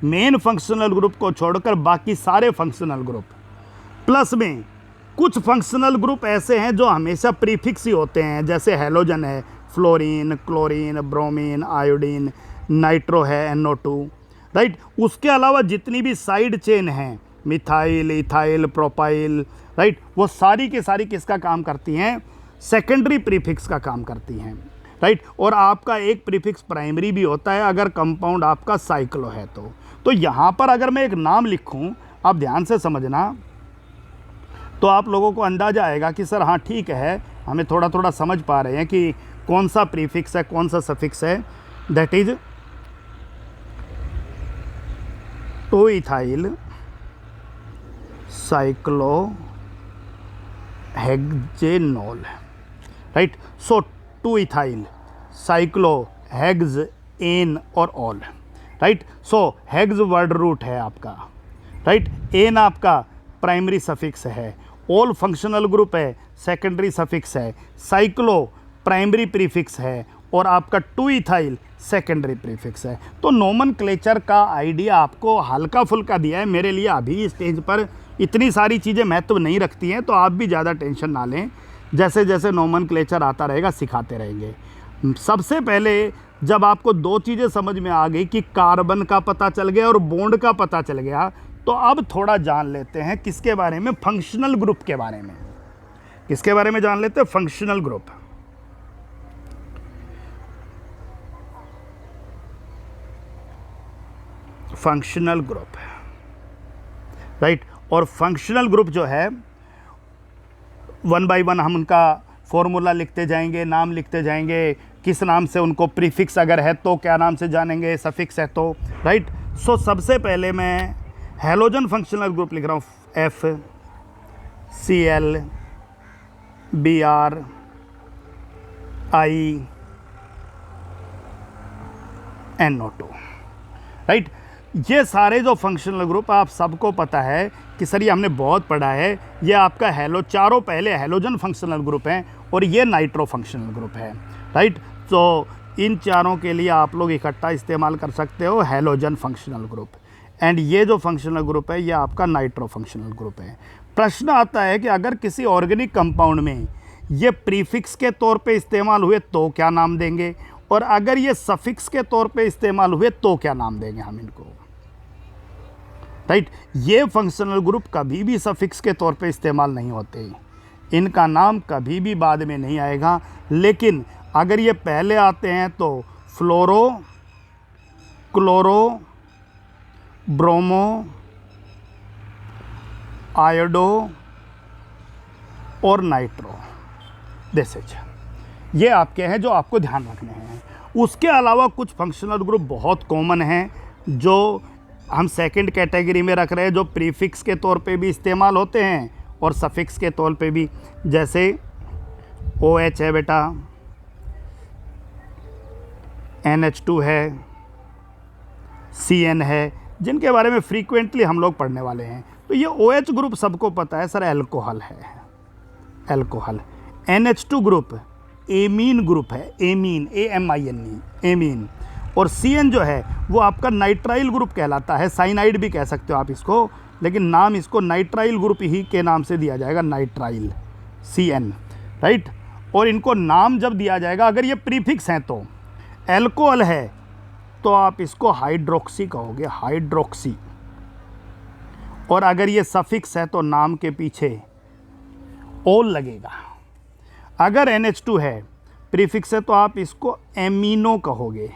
मेन फंक्शनल ग्रुप को छोड़कर बाकी सारे फंक्शनल ग्रुप, प्लस में कुछ फंक्शनल ग्रुप ऐसे हैं जो हमेशा प्रीफिक्स ही होते हैं, जैसे हेलोजन है, fluorine, chlorine, bromine, iodine, nitro है NO2, राइट। उसके अलावा जितनी भी साइड चेन हैं, मिथाइल, इथाइल, प्रोपाइल, राइट, वो सारी की सारी किसका काम करती हैं? सेकेंडरी प्रीफिक्स का काम करती हैं, राइट। और आपका एक प्रीफिक्स प्राइमरी भी होता है अगर कंपाउंड आपका साइक्लो है तो यहाँ पर अगर मैं एक नाम लिखूँ, आप ध्यान से समझना, तो आप लोगों को अंदाज़ा आएगा कि सर हाँ ठीक है, हमें थोड़ा थोड़ा समझ पा रहे हैं कि कौन सा प्रीफिक्स है कौन सा सफिक्स है। That is two ethyl cyclohexanol, right. So two ethyl cyclohex ane और ol, right. So hex word root है आपका, राइट। एन आपका प्राइमरी सफिक्स है, ऑल फंक्शनल ग्रुप है, सेकेंडरी सफिक्स है, साइक्लो प्राइमरी प्रीफिक्स है, और आपका 2-इथाइल सेकेंडरी प्रीफिक्स है। तो नोमेनक्लेचर का आइडिया आपको हल्का फुल्का दिया है, मेरे लिए अभी स्टेज पर इतनी सारी चीज़ें महत्व नहीं रखती हैं, तो आप भी ज़्यादा टेंशन ना लें। जैसे जैसे नोमेनक्लेचर आता रहेगा सिखाते रहेंगे। सबसे पहले जब आपको दो चीज़ें समझ में आ गई कि कार्बन का पता चल गया और बॉन्ड का पता चल गया, तो अब थोड़ा जान लेते हैं किसके बारे में, फंक्शनल ग्रुप के बारे में। किसके बारे में जान लेते हैं? Functional group. Functional group, right. और फंक्शनल ग्रुप जो है, वन बाय वन हम उनका फॉर्मूला लिखते जाएंगे, नाम लिखते जाएंगे, किस नाम से उनको, प्रीफिक्स अगर है तो क्या नाम से जानेंगे, सफिक्स है तो, राइट। सो सबसे पहले मैं हैलोजन फंक्शनल ग्रुप लिख रहा हूँ, F Cl Br I NO2, right. ये सारे जो फंक्शनल ग्रुप आप सबको पता है कि सर ये हमने बहुत पढ़ा है, ये आपका चारों पहले हैलोजन फंक्शनल ग्रुप हैं और ये नाइट्रो फंक्शनल ग्रुप है, राइट। तो इन चारों के लिए आप लोग इकट्ठा इस्तेमाल कर सकते हो हैलोजन फंक्शनल ग्रुप, एंड ये जो फंक्शनल ग्रुप है ये आपका नाइट्रो फंक्शनल ग्रुप है। प्रश्न आता है कि अगर किसी ऑर्गेनिक कंपाउंड में ये प्रीफिक्स के तौर पे इस्तेमाल हुए तो क्या नाम देंगे, और अगर ये सफिक्स के तौर पे इस्तेमाल हुए तो क्या नाम देंगे हम इनको, राइट। ये फंक्शनल ग्रुप कभी भी सफिक्स के तौर पे इस्तेमाल नहीं होते, इनका नाम कभी भी बाद में नहीं आएगा। लेकिन अगर ये पहले आते हैं तो फ्लोरो, क्लोरो, ब्रोमो, आयोडो और नाइट्रो, दिस इज, ये आपके हैं जो आपको ध्यान रखने हैं। उसके अलावा कुछ फंक्शनल ग्रुप बहुत कॉमन हैं जो हम सेकंड कैटेगरी में रख रहे हैं, जो प्रीफिक्स के तौर पे भी इस्तेमाल होते हैं और सफिक्स के तौर पे भी, जैसे OH है बेटा, NH2 है, CN है, जिनके बारे में फ्रीक्वेंटली हम लोग पढ़ने वाले हैं। तो ये OH ग्रुप सबको पता है सर, एल्कोहल है, alcohol. NH2 group amine group है, एमीन, AMINE, एमीन। और CN जो है वो आपका नाइट्राइल ग्रुप कहलाता है, साइनाइड भी कह सकते हो आप इसको, लेकिन नाम इसको नाइट्राइल ग्रुप ही के नाम से दिया जाएगा, नाइट्राइल, CN, राइट। और इनको नाम जब दिया जाएगा, अगर ये प्रीफिक्स हैं तो, एल्कोहल है तो आप इसको हाइड्रोक्सी कहोगे, हाइड्रोक्सी। और अगर ये सफिक्स है तो नाम के पीछे ओल लगेगा। अगर NH2 है, प्रीफिक्स है, तो आप इसको एमिनो कहोगे,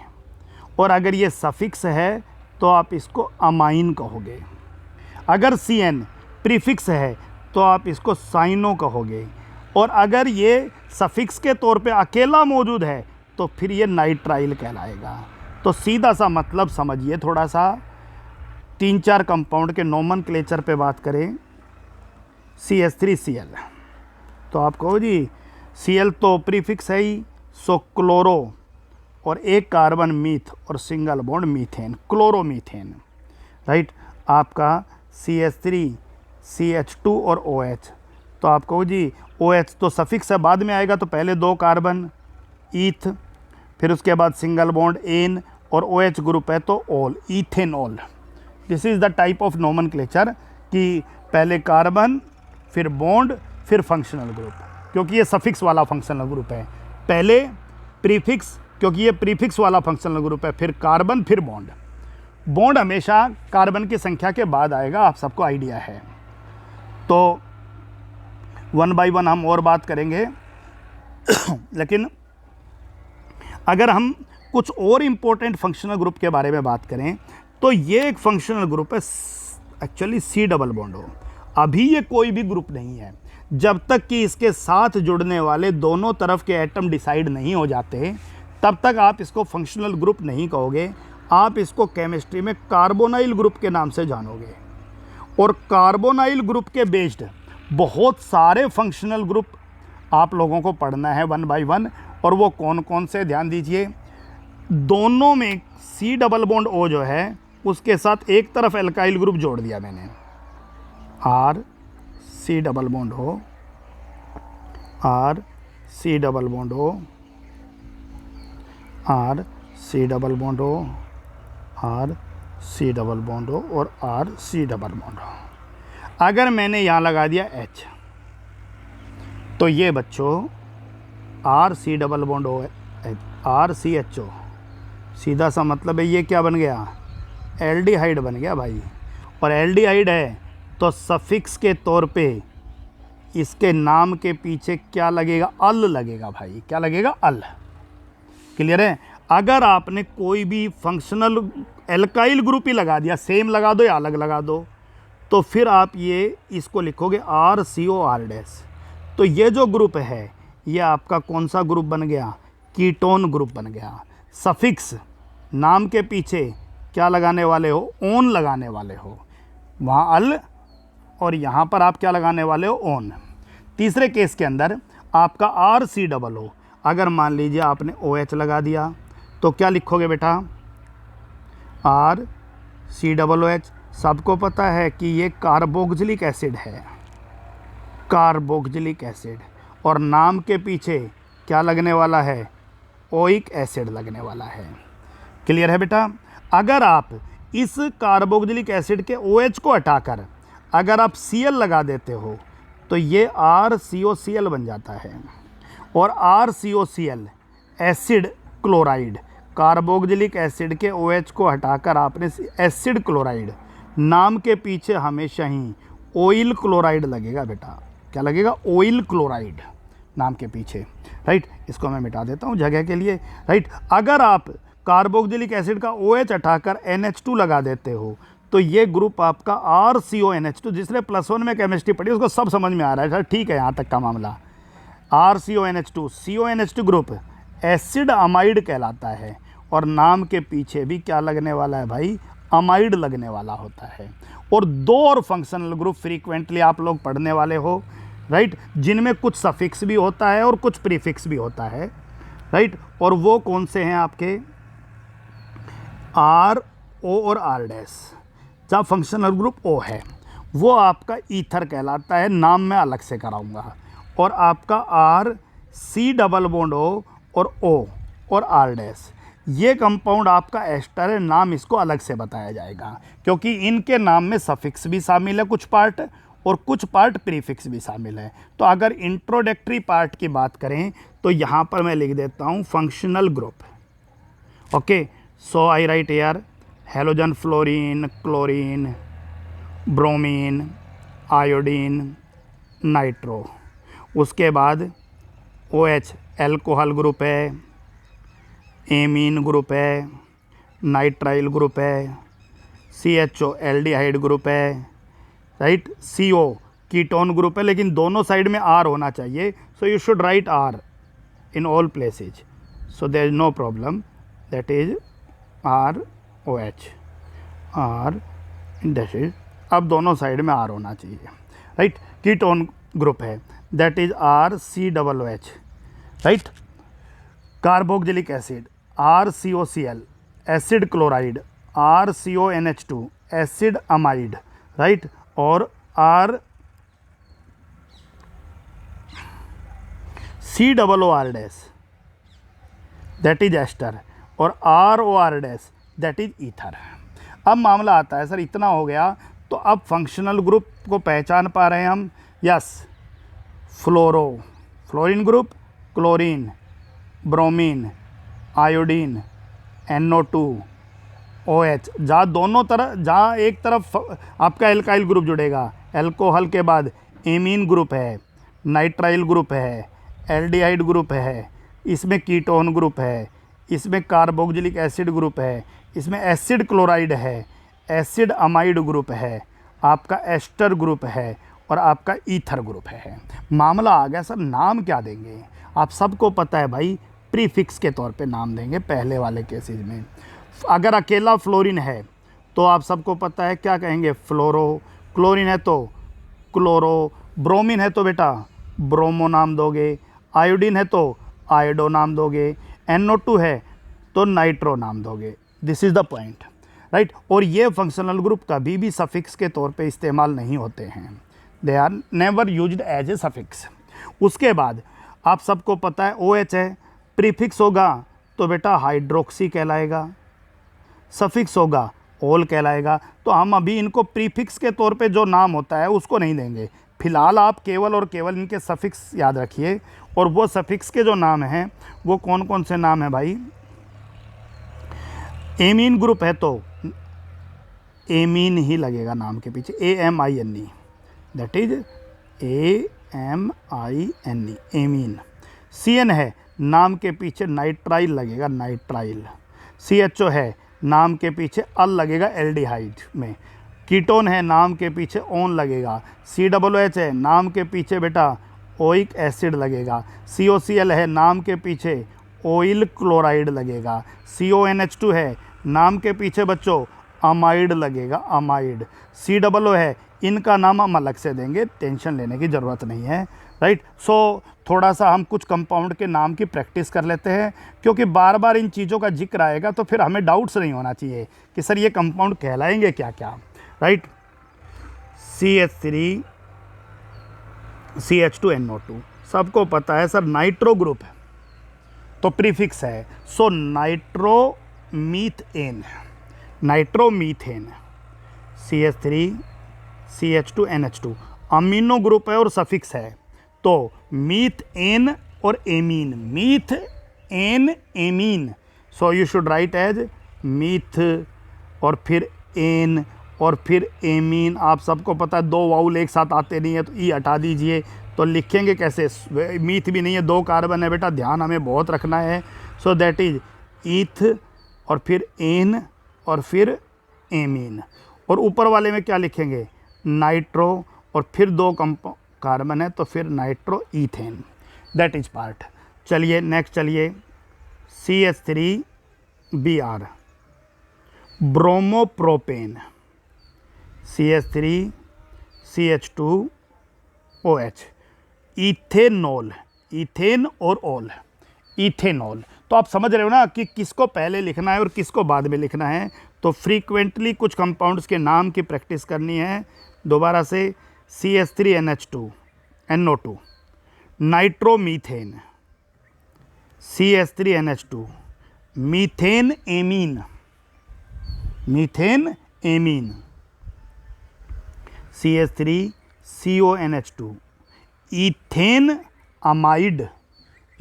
और अगर ये सफिक्स है तो आप इसको अमाइन कहोगे। अगर CN प्रीफिक्स है तो आप इसको साइनो कहोगे, और अगर ये सफिक्स के तौर पे अकेला मौजूद है तो फिर ये नाइट्राइल कहलाएगा। तो सीधा सा मतलब समझिए, थोड़ा सा 3-4 कंपाउंड के नोमेनक्लेचर पे बात करें। CH3Cl, तो आप कहो जी Cl तो प्रीफिक्स है ही, सो क्लोरो, और एक कार्बन मीथ और single bond methane, chloromethane, right. आपका CH3, CH2 और OH, तो आप कहो जी OH तो सफिक्स है, बाद में आएगा, तो पहले 2 कार्बन ईथ, फिर उसके बाद सिंगल बॉन्ड एन, और OH ग्रुप है तो all, ethanol. This is the type of nomenclature कि पहले कार्बन, फिर बॉन्ड, फिर फंक्शनल ग्रुप, क्योंकि ये सफिक्स वाला फंक्शनल ग्रुप है। पहले प्रीफिक्स, क्योंकि ये प्रीफिक्स वाला फंक्शनल ग्रुप है, फिर कार्बन, फिर बॉन्ड। बॉन्ड हमेशा कार्बन की संख्या के बाद आएगा, आप सबको आइडिया है। तो वन बाय वन हम और बात करेंगे लेकिन अगर हम कुछ और इम्पोर्टेंट फंक्शनल ग्रुप के बारे में बात करें तो ये एक फंक्शनल ग्रुप है एक्चुअली C डबल बॉन्ड हो। अभी ये कोई भी ग्रुप नहीं है जब तक कि इसके साथ जुड़ने वाले दोनों तरफ के एटम डिसाइड नहीं हो जाते, तब तक आप इसको फंक्शनल ग्रुप नहीं कहोगे। आप इसको केमिस्ट्री में कार्बोनाइल ग्रुप के नाम से जानोगे। और कार्बोनाइल ग्रुप के बेस्ड बहुत सारे फंक्शनल ग्रुप आप लोगों को पढ़ना है वन बाय वन। और वो कौन कौन से, ध्यान दीजिए, दोनों में C डबल बॉन्ड O जो है उसके साथ एक तरफ एल्काइल ग्रुप जोड़ दिया मैंने, R C double bond O, R C double bond O, R C double bond O, R C double bond O और R C double bond O। अगर मैंने यहाँ लगा दिया H, तो ये बच्चों RC double bond O RCHO, सीधा सा मतलब है ये क्या बन गया, एल्डिहाइड बन गया भाई। और एल्डिहाइड है तो सफिक्स के तौर पे इसके नाम के पीछे क्या लगेगा, अल लगेगा भाई। क्या लगेगा, अल। क्लियर है। अगर आपने कोई भी फंक्शनल एल्काइल ग्रुप ही लगा दिया, सेम लगा दो या अलग लगा दो, तो फिर आप ये इसको लिखोगे RCOR-। तो ये जो ग्रुप है ये आपका कौन सा ग्रुप बन गया, कीटोन ग्रुप बन गया। सफिक्स नाम के पीछे क्या लगाने वाले हो, ओन लगाने वाले हो, वहाँ अल, और यहाँ पर आप क्या लगाने वाले हो, ओन। तीसरे केस के अंदर आपका RC डबल हो, अगर मान लीजिए आपने OH लगा दिया तो क्या लिखोगे बेटा, RC OH। सबको पता है कि ये कार्बोक्सिलिक एसिड है, कार्बोक्सिलिक एसिड, और नाम के पीछे क्या लगने वाला है, ओइक एसिड लगने वाला है। क्लियर है बेटा। अगर आप इस कार्बोक्सिलिक एसिड के OH को हटाकर अगर आप Cl लगा देते हो तो ये RCOCl बन जाता है। और RCOCl acid chloride, carboxylic acid के OH को हटाकर आपने एसिड क्लोराइड, नाम के पीछे हमेशा ही ऑयल क्लोराइड लगेगा बेटा। क्या लगेगा, ऑयल क्लोराइड नाम के पीछे, राइट। इसको मैं मिटा देता हूँ जगह के लिए, राइट। अगर आप कार्बोक्सिलिक एसिड का OH हटाकर NH2 लगा देते हो तो ये ग्रुप आपका RCONH2, जिसने +1 में केमिस्ट्री पढ़ी उसको सब समझ में आ रहा है सर, ठीक है यहाँ तक का मामला। RCONH2, CONH2 group acid amide कहलाता है, और नाम के पीछे भी क्या लगने वाला है भाई, अमाइड लगने वाला होता है। और दो और फंक्शनल ग्रुप फ्रीक्वेंटली आप लोग पढ़ने वाले हो, राइट, जिनमें कुछ सफिक्स भी होता है और कुछ प्रीफिक्स भी होता है, राइट। और वो कौन से हैं आपके, R, O और R-। जहाँ फंक्शनल ग्रुप O है वो आपका ईथर कहलाता है, नाम मैं अलग से कराऊंगा। और आपका RC डबल बॉन्ड O और O और R-, ये कंपाउंड आपका एस्टर है, नाम इसको अलग से बताया जाएगा, क्योंकि इनके नाम में सफिक्स भी शामिल है कुछ पार्ट, और कुछ पार्ट प्रीफिक्स भी शामिल है। तो अगर इंट्रोडक्टरी पार्ट की बात करें तो यहाँ पर मैं लिख देता हूँ functional group, okay. So I write here halogen, fluorine, chlorine, bromine, iodine, nitro. उसके बाद OH एल्कोहल ग्रुप है, एमीन ग्रुप है, नाइट्राइल ग्रुप है, CHO एल्डिहाइड ग्रुप है, राइट। CO कीटोन ग्रुप है, लेकिन दोनों साइड में R होना चाहिए, so you should write R in all places, so there is no problem, that is ROH, R that is, अब दोनों साइड में R होना चाहिए, राइट। कीटोन ग्रुप है, that is RCOOH, right. Carboxylic acid RCOCl, acid chloride RCONH2, acid amide, right. और RCOOR-, that is ester, और ROR-, that is ether. अब मामला आता है सर इतना हो गया, तो अब फंक्शनल ग्रुप को पहचान पा रहे हैं हम, yes. Fluorine group, chlorine, bromine, iodine, NO2, OH, जहाँ दोनों तरफ, जहाँ एक तरफ आपका एल्काइल ग्रुप जुड़ेगा, एल्कोहल के बाद एमीन ग्रुप है, नाइट्राइल ग्रुप है, एल्डिहाइड ग्रुप है, इसमें कीटोन ग्रुप है, इसमें कार्बोक्सिलिक एसिड ग्रुप है, इसमें एसिड क्लोराइड है, एसिड अमाइड ग्रुप है, आपका एस्टर ग्रुप है, और आपका ईथर ग्रुप है। मामला आ गया सर नाम क्या देंगे, आप सबको पता है भाई, प्रीफिक्स के तौर पे नाम देंगे पहले वाले केसेज में। अगर अकेला फ्लोरीन है तो आप सबको पता है क्या कहेंगे, फ्लोरो। क्लोरीन है तो क्लोरो, ब्रोमीन है तो बेटा ब्रोमो नाम दोगे, आयोडीन है तो आयोडो नाम दोगे, NO2 है तो नाइट्रो नाम दोगे। This is the point, right. और ये फंक्शनल ग्रुप कभी भी सफिक्स के तौर पे इस्तेमाल नहीं होते हैं, they are never used as a suffix. उसके बाद आप सबको पता है OH है, प्रीफिक्स होगा तो बेटा हाइड्रोक्सी कहलाएगा, सफिक्स होगा ओल कहलाएगा। तो हम अभी इनको प्रीफिक्स के तौर पे जो नाम होता है उसको नहीं देंगे। फिलहाल आप केवल और केवल इनके सफिक्स याद रखिए, और वो सफिक्स के जो नाम हैं वो कौन कौन से नाम हैं भाई। एमीन ग्रुप है तो एमीन ही लगेगा नाम के पीछे, AMINE, that is AMINE, amine. CN है, नाम के पीछे नाइट्राइल लगेगा, नाइट्राइल। CHO है, नाम के पीछे अल लगेगा एल्डिहाइड में। कीटोन है, नाम के पीछे ओन लगेगा। COOH है, नाम के पीछे बेटा ओइक एसिड लगेगा। COCl है, नाम के पीछे ऑयल क्लोराइड लगेगा। CONH2 है, नाम के पीछे बच्चों अमाइड लगेगा, अमाइड। COO है, इनका नाम हम अलग से देंगे, टेंशन लेने की ज़रूरत नहीं है, राइट। सो थोड़ा सा हम कुछ कंपाउंड के नाम की प्रैक्टिस कर लेते हैं, क्योंकि बार बार इन चीज़ों का जिक्र आएगा तो फिर हमें डाउट्स नहीं होना चाहिए कि सर ये कंपाउंड कहलाएंगे क्या क्या, राइट। CH3 CH2NO2 सबको पता है सर नाइट्रो ग्रुप है तो प्रीफिक्स है, so nitromethane, nitromethane. CH3 CH2NH2 amino group है और सफिक्स है, तो मीथ एन और amine, meth ane amine. So you should write as meth और फिर एन और फिर एमीन। आप सबको पता है दो वाउल एक साथ आते नहीं है तो ई हटा दीजिए, तो लिखेंगे कैसे। मीथ भी नहीं है, दो कार्बन है बेटा, ध्यान हमें बहुत रखना है। सो दैट इज ईथ और फिर एन और फिर एमीन। और ऊपर वाले में क्या लिखेंगे, नाइट्रो और फिर दो कार्बन है तो फिर nitro ethane, that is part. चलिए नेक्स्ट, चलिए CH3Br bromopropane, CH3 CH2OH ethanol, ethane और ऑल, इथेनॉल। तो आप समझ रहे हो ना कि किसको पहले लिखना है और किसको बाद में लिखना है। तो फ्रीक्वेंटली कुछ कंपाउंड्स के नाम की प्रैक्टिस करनी है। दोबारा से CH3NH2NO2 nitromethane, CH3NH2 methane amine, methane amine. CH3CONH2 ethane amide,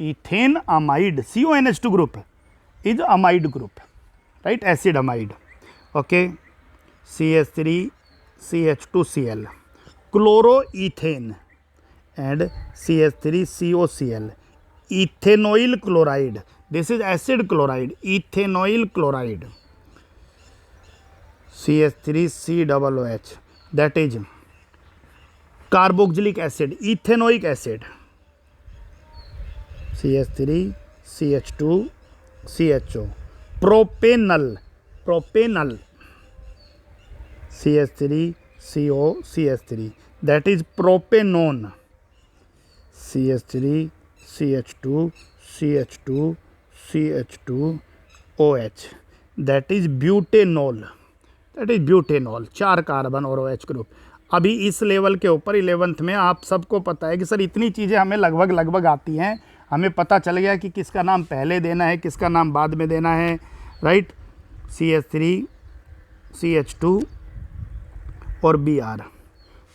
ethane amide. CONH2 group is amide group, right, acid amide, okay. CH3CH2Cl क्लोरोईथेन and CH3COCl ethanoyl chloride, this is acid chloride, ethanoyl chloride. CH3COOH that is carboxylic acid, ethanoic acid. CH3CH2CHO propanal, propanal. CH3COCH3 that is propanone. CH3CH2CH2CH2OH that is butanol, that is butanol. 4 carbon और OH group. अभी इस level के ऊपर 11th में आप सबको पता है कि सर इतनी चीज़ें हमें लगभग लगभग आती हैं, हमें पता चल गया कि किसका नाम पहले देना है किसका नाम बाद में देना है, राइट। CH3 CH2 और Br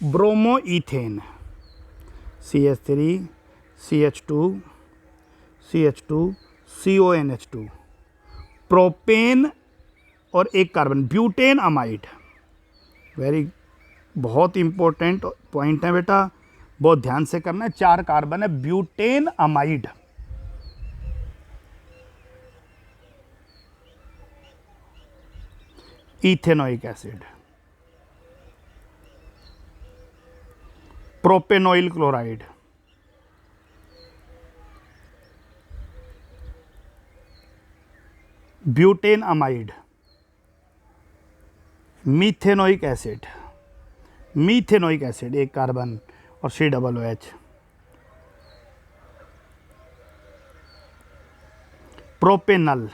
ब्रोमोईथेन, CH3 CH2 CH2 CONH2 propane और एक कार्बन ब्यूटेन अमाइड। वेरी बहुत इंपॉर्टेंट पॉइंट है बेटा, बहुत ध्यान से करना है। 4 कार्बन है, butane amide. Ethanoic acid, propanoyl chloride, butane amide, methanoic acid, methanoic acid एक कार्बन और COOH, propanal,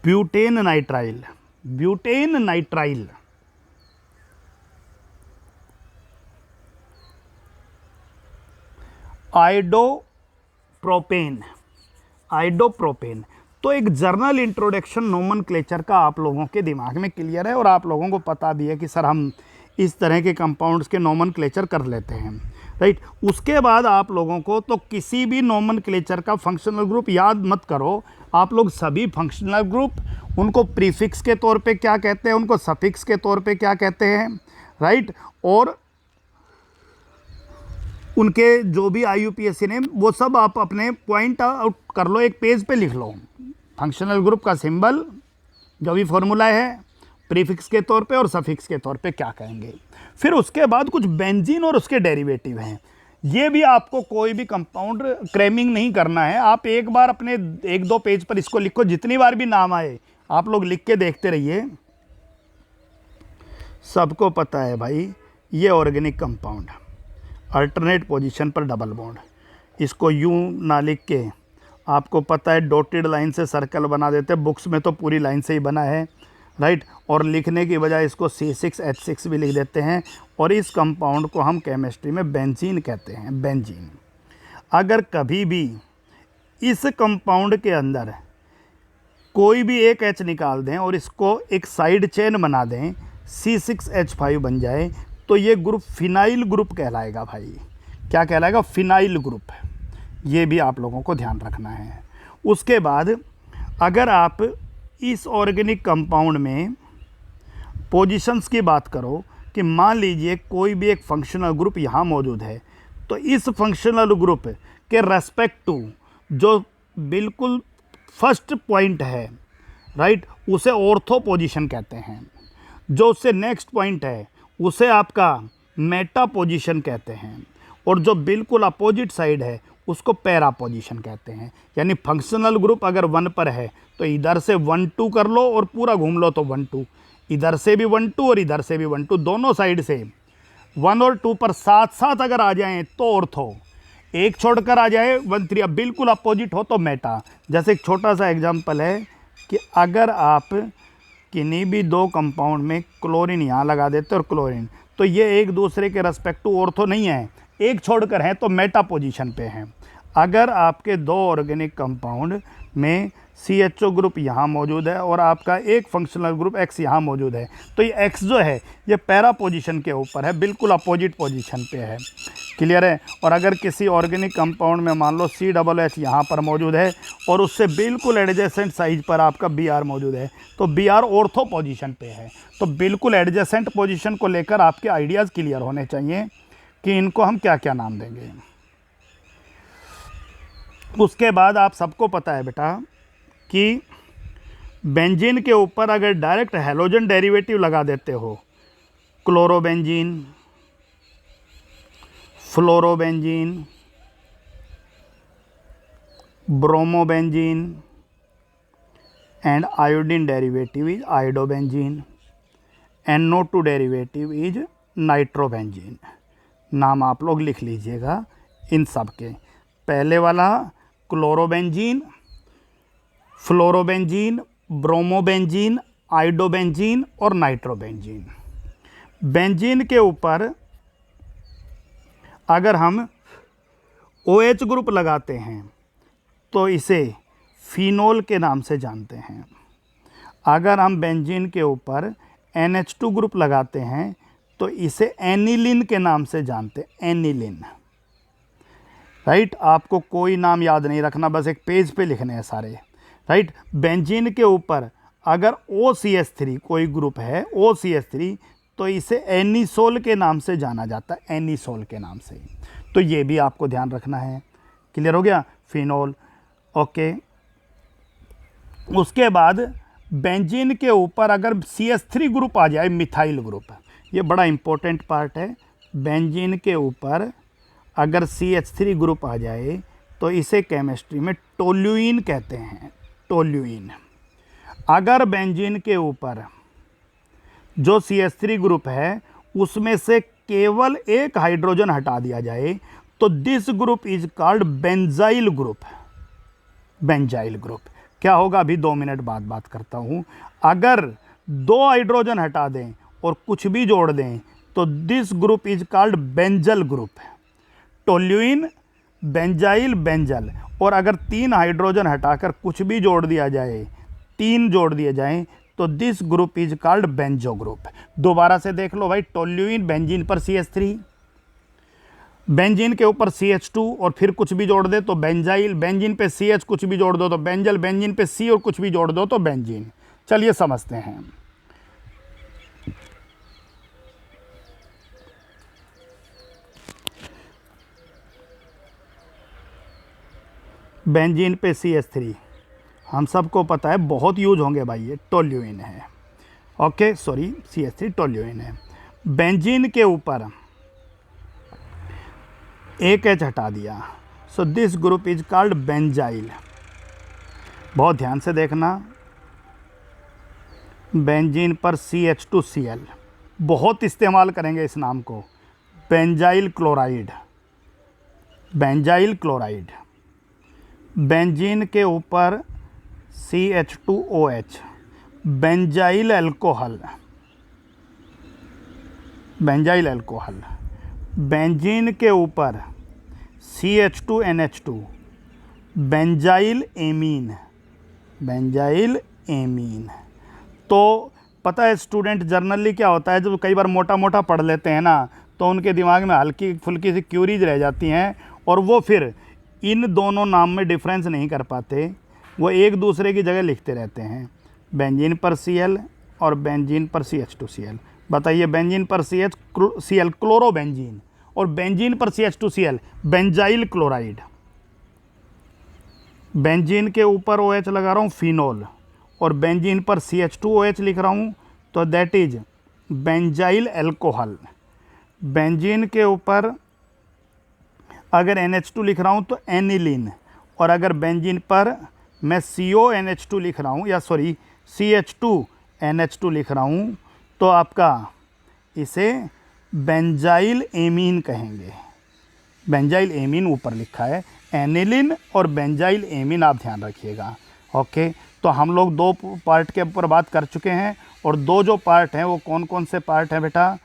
butane nitrile, butane nitrile, iodopropane, iodopropane. तो एक जर्नल इंट्रोडक्शन नोमेनक्लेचर का आप लोगों के दिमाग में क्लियर है और आप लोगों को पता भी है कि सर हम इस तरह के कंपाउंड्स के नोमेनक्लेचर कर लेते हैं, राइट। उसके बाद आप लोगों को तो किसी भी नोमेनक्लेचर का फंक्शनल ग्रुप याद मत करो, आप लोग सभी फंक्शनल ग्रुप उनको प्रीफिक्स के तौर पे क्या कहते हैं, उनको सफिक्स के तौर पे क्या कहते हैं, राइट। और उनके जो भी IUPAC नेम वो सब आप अपने पॉइंट आउट कर लो, एक पेज पे लिख लो। फंक्शनल ग्रुप का सिंबल जो भी फॉर्मूला है, प्रीफिक्स के तौर पे और सफिक्स के तौर पे क्या कहेंगे। फिर उसके बाद कुछ बेंजीन और उसके डेरिवेटिव हैं। ये भी आपको कोई भी कंपाउंड क्रैमिंग नहीं करना है, आप एक बार अपने 1-2 पेज पर इसको लिखो, जितनी बार भी नाम आए आप लोग लिख के देखते रहिए। सबको पता है भाई, ये ऑर्गेनिक कंपाउंड अल्टरनेट पोजीशन पर डबल बॉन्ड, इसको यूं ना लिख के आपको पता है डॉटेड लाइन से सर्कल बना देते हैं, बुक्स में तो पूरी लाइन से ही बना है, राइट। और लिखने की बजाय इसको C6H6 भी लिख देते हैं। और इस कंपाउंड को हम केमिस्ट्री में बेंजीन कहते हैं, बेंजीन। अगर कभी भी इस कंपाउंड के अंदर कोई भी एक H निकाल दें और इसको एक साइड चेन बना दें, C6H5 बन जाए, तो ये ग्रुप फिनाइल ग्रुप कहलाएगा भाई। क्या कहलाएगा? Phenyl group. ये भी आप लोगों को ध्यान रखना है। उसके बाद अगर आप इस ऑर्गेनिक कंपाउंड में पोजीशंस की बात करो कि मान लीजिए कोई भी एक फंक्शनल ग्रुप यहाँ मौजूद है, तो इस फंक्शनल ग्रुप के रेस्पेक्ट टू जो बिल्कुल फर्स्ट पॉइंट है, राइट, उसे ऑर्थो पोजीशन कहते हैं। जो उससे नेक्स्ट पॉइंट है उसे आपका मेटा पोजीशन कहते हैं। और जो बिल्कुल अपोजिट साइड है उसको पैरा पोजीशन कहते हैं। यानी फंक्शनल ग्रुप अगर 1 पर है तो इधर से 1-2 कर लो और पूरा घूम लो तो 1-2, इधर से भी 1-2 और इधर से भी 1-2, दोनों साइड से 1 और 2 पर साथ साथ अगर आ जाएं तो ऑर्थो, एक छोड़कर आ जाए 1-3, अब बिल्कुल अपोजिट हो तो मेटा। जैसे एक छोटा सा एग्जांपल है कि अगर आप किन्हीं भी 2 कंपाउंड में क्लोरीन यहाँ लगा देते और क्लोरीन, तो ये एक दूसरे के रेस्पेक्ट टू ऑर्थो नहीं है, एक छोड़कर हैं तो मेटा पोजीशन पे हैं। अगर आपके 2 ऑर्गेनिक कंपाउंड में CHO ग्रुप यहाँ मौजूद है और आपका एक फंक्शनल ग्रुप X यहाँ मौजूद है, तो ये X जो है ये पैरा पोजीशन के ऊपर है, बिल्कुल अपोजिट पोजीशन पे है। क्लियर है? और अगर किसी ऑर्गेनिक कंपाउंड में मान लो CHH यहाँ पर मौजूद है और उससे बिल्कुल एडजेसेंट साइज पर आपका Br मौजूद है, तो Br ऑर्थो पोजीशन पे है। तो बिल्कुल एडजेसेंट पोजीशन को लेकर आपके आइडियाज़ क्लियर होने चाहिए कि इनको हम क्या क्या नाम देंगे। उसके बाद आप सबको पता है बेटा कि बेंजीन के ऊपर अगर डायरेक्ट हैलोजन डेरिवेटिव लगा देते हो, chlorobenzene, fluorobenzene, bromobenzene and iodine derivative is iodobenzene, NO2 derivative is nitrobenzene. नाम आप लोग लिख लीजिएगा इन सब के। पहले वाला क्लोरोबेंजीन, फ्लोरोबेंजीन, ब्रोमोबेंजीन, आइडोबेंजीन और नाइट्रोबेंजीन। बेंजीन के ऊपर अगर हम OH ग्रुप लगाते हैं तो इसे फिनोल के नाम से जानते हैं। अगर हम बेंजीन के ऊपर NH2 ग्रुप लगाते हैं तो इसे एनिलिन के नाम से जानते हैं, एनिलिन, राइट। आपको कोई नाम याद नहीं रखना, बस एक पेज पे लिखने हैं सारे, राइट। बेंजीन के ऊपर अगर OCH3 कोई ग्रुप है, OCH3, तो इसे एनिसोल के नाम से जाना जाता है, एनिसोल के नाम से। तो ये भी आपको ध्यान रखना है। क्लियर हो गया? Phenol, okay. उसके बाद बेंजीन के ऊपर अगर CH3 ग्रुप आ जाए, मिथाइल ग्रुप, ये बड़ा इंपॉर्टेंट पार्ट है। बेंजीन के ऊपर अगर CH3 ग्रुप आ जाए तो इसे केमिस्ट्री में टोल्यूइन कहते हैं, टोल्यूइन। अगर बेंजीन के ऊपर जो CH3 ग्रुप है उसमें से केवल एक हाइड्रोजन हटा दिया जाए तो this group is called benzyl group, benzyl group. क्या होगा अभी 2 मिनट बाद बात करता हूँ। अगर 2 हाइड्रोजन हटा दें और कुछ भी जोड़ दें तो this group is called benzyl group. Toluene benzyl benzyl, और अगर 3 हाइड्रोजन हटाकर कुछ भी जोड़ दिया जाए, 3 जोड़ दिए जाएं, तो this group is called benzo group. दोबारा से देख लो भाई, टोल्यूइन बेंजीन पर CH3, बेंजीन के ऊपर CH2 और फिर कुछ भी जोड़ दे तो बेंजाइल, बेंजीन पे CH कुछ भी जोड़ दो तो बेंजल, बेंजीन पे C और कुछ भी जोड़ दो तो बेंजीन। चलिए समझते हैं। बेंजीन पे CH3 हम सबको पता है, बहुत यूज होंगे भाई, ये टोल्यूइन है। ओके सॉरी, CH3 टोल्यूइन है। बेंजीन के ऊपर एक H हटा दिया, so this group is called benzyl. बहुत ध्यान से देखना, बेंजीन पर CH2Cl, बहुत इस्तेमाल करेंगे इस नाम को, benzyl chloride, benzyl chloride. Benzene के ऊपर CH2OH, benzyl alcohol, benzyl alcohol. Benzene के ऊपर CH2NH2, benzyl amine, benzyl amine. तो पता है स्टूडेंट, जर्नली क्या होता है, जब कई बार मोटा मोटा पढ़ लेते हैं ना, तो उनके दिमाग में हल्की फुल्की सी क्यूरीज रह जाती हैं, और वो फिर इन दोनों नाम में डिफरेंस नहीं कर पाते, वो एक दूसरे की जगह लिखते रहते हैं। बेंजीन पर Cl और बेंजीन पर CH2Cl। बताइए, बेंजीन पर CH क्लोरोबेंजीन, और बेंजीन पर CH2Cl बेंजाइल क्लोराइड। बेंजीन के ऊपर OH लगा रहा हूँ, फिनोल, और बेंजीन पर CH2OH लिख रहा हूँ, तो that is benzyl alcohol. Benzene के ऊपर अगर NH2 लिख रहा हूँ तो एनिलीन, और अगर बेंजीन पर मैं CONH2 लिख रहा हूँ, या सॉरी CH2NH2 लिख रहा हूँ, तो आपका इसे बेंजाइल एमीन कहेंगे। बेंजाइल एमीन ऊपर लिखा है, एनिलीन और बेंजाइल एमीन, आप ध्यान रखिएगा। ओके, तो हम लोग 2 पार्ट के ऊपर बात कर चुके हैं, और 2 जो पार्ट हैं वो कौन कौन से पार्ट हैं बेटा,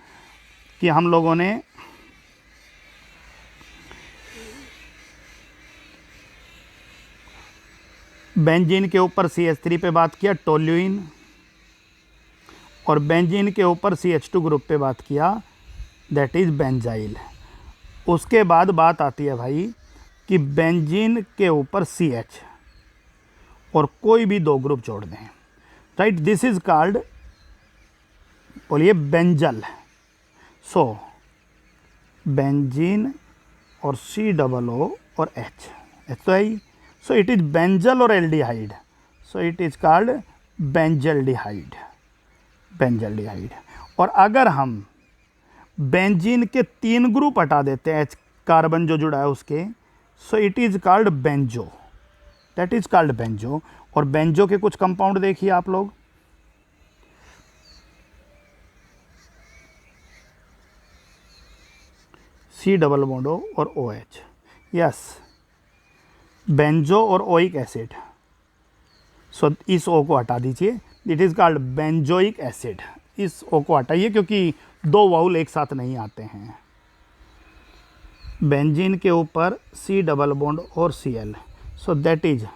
कि हम लोगों ने बेंजीन के ऊपर CH3 पे बात किया, टोल्यूइन, और बेंजीन के ऊपर CH2 ग्रुप पे बात किया, दैट इज़ बेंजाइल। उसके बाद बात आती है भाई कि बेंजीन के ऊपर CH और कोई भी 2 ग्रुप जोड़ दें, राइट, दिस इज कॉल्ड, बोलिए, बेंजल। सो बेंजीन और COO और H तो है ही, सो इट इज बेंजल और aldehyde, so it is called benzaldehyde, benzaldehyde. और अगर हम बेंजीन के 3 ग्रुप हटा देते हैं, H कार्बन जो जुड़ा है उसके, so it is called benzo, that is called benzo. और बेंजो के कुछ कंपाउंड देखिए आप लोग, C डबल बॉन्ड O और OH, यस, बेंजो और ओइक एसिड। सो इस O को हटा दीजिए, it is called benzoic acid. इस O को हटाइए क्योंकि 2 वाउल एक साथ नहीं आते हैं। बेंजीन के ऊपर C डबल बॉन्ड और Cl, so that is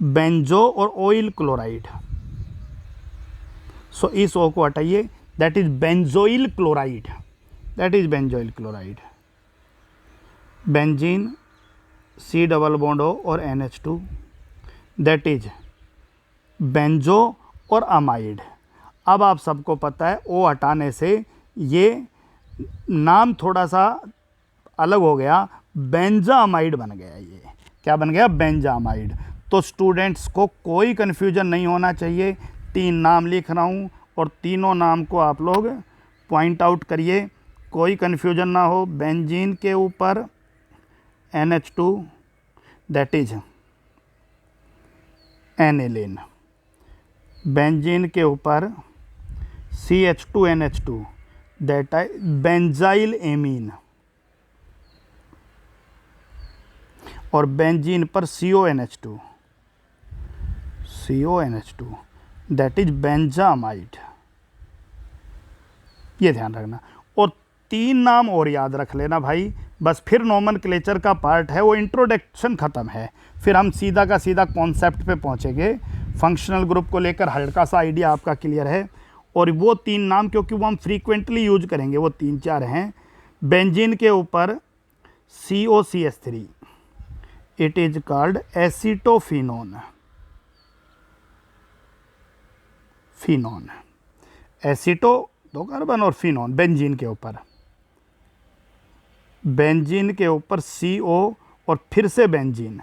benzo और ऑयल क्लोराइड। सो इस O को हटाइए, that is benzoyl chloride, that is benzoyl chloride. Benzene, C double bond O और NH2, दैट इज बेंजो और अमाइड। अब आप सबको पता है O हटाने से ये नाम थोड़ा सा अलग हो गया, बेंजामाइड बन गया। ये क्या बन गया? बेंजामाइड। तो स्टूडेंट्स को कोई कन्फ्यूजन नहीं होना चाहिए, 3 नाम लिख रहा हूँ और तीनों नाम को आप लोग पॉइंट आउट करिए, कोई कन्फ्यूजन ना हो। बेंजीन के ऊपर NH2, that is aniline. Benzene के ऊपर CH2NH2, that is benzyl amine. और बेंजीन पर CONH2, दैट इज बेंजामाइड। ये ध्यान रखना। और 3 नाम और याद रख लेना भाई, बस फिर नोमेनक्लेचर का पार्ट है वो, इंट्रोडक्शन ख़त्म है, फिर हम सीधा का सीधा कॉन्सेप्ट पे पहुँचेंगे। फंक्शनल ग्रुप को लेकर हल्का सा आइडिया आपका क्लियर है। और वो 3 नाम क्योंकि वो हम फ्रीक्वेंटली यूज करेंगे, वो 3-4 हैं। बेंजीन के ऊपर COCH3, it is called acetophenone. Phenone, aceto 2 carbon और फिनोन बेंजीन के ऊपर, बेंजीन के ऊपर CO और फिर से benzene,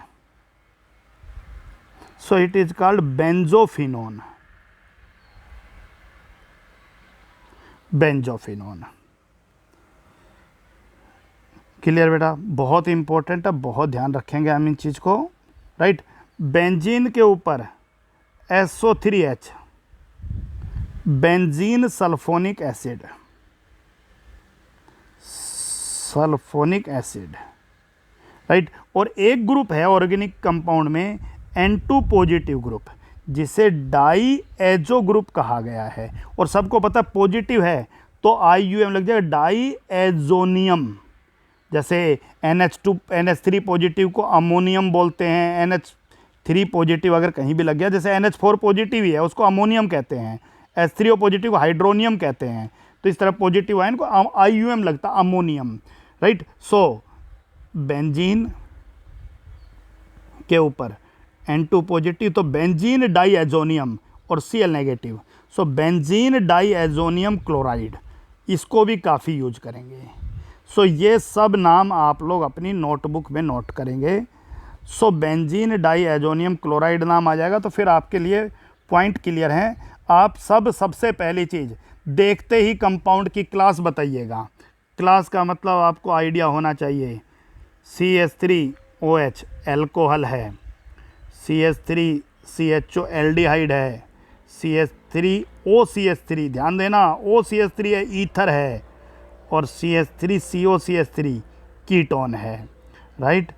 so it is called benzophenone. Benzophenone clear बेटा, बहुत इंपॉर्टेंट है, बहुत ध्यान रखेंगे हम इन चीज़ को, राइट। बेंजीन के ऊपर SO3H, benzene sulphonic acid, sulphonic acid, right. और एक ग्रुप है ऑर्गेनिक कंपाउंड में N2 पॉजिटिव ग्रुप, जिसे डाई एजो ग्रुप कहा गया है। और सबको पता पॉजिटिव है तो IUM लग जाएगा, डाई एजोनियम। जैसे NH3 पॉजिटिव को अमोनियम बोलते हैं, NH3 पॉजिटिव अगर कहीं भी लग गया, जैसे NH4 पॉजिटिव ही है उसको अमोनियम कहते हैं, H3O पॉजिटिव को हाइड्रोनियम कहते हैं। तो इस तरह पॉजिटिव आयन को IUM लगता, अमोनियम, राइट। सो बेंजीन के ऊपर N2 पॉजिटिव तो बेंजीन डाईएजोनियम और Cl negative, so benzene diazonium chloride, इसको भी काफ़ी यूज करेंगे। सो ये सब नाम आप लोग अपनी नोटबुक में नोट करेंगे। सो बेंजीन डाईएजोनियम क्लोराइड नाम आ जाएगा तो फिर आपके लिए पॉइंट क्लियर हैं। आप सबसे पहली चीज़ देखते ही कंपाउंड की क्लास बताइएगा। क्लास का मतलब आपको आइडिया होना चाहिए। CH3OH एल्कोहल है, CH3CHO एल्डिहाइड है, CH3OCH3 ध्यान देना, OCH3 है ईथर है, और CH3COCH3 कीटोन है, राइट।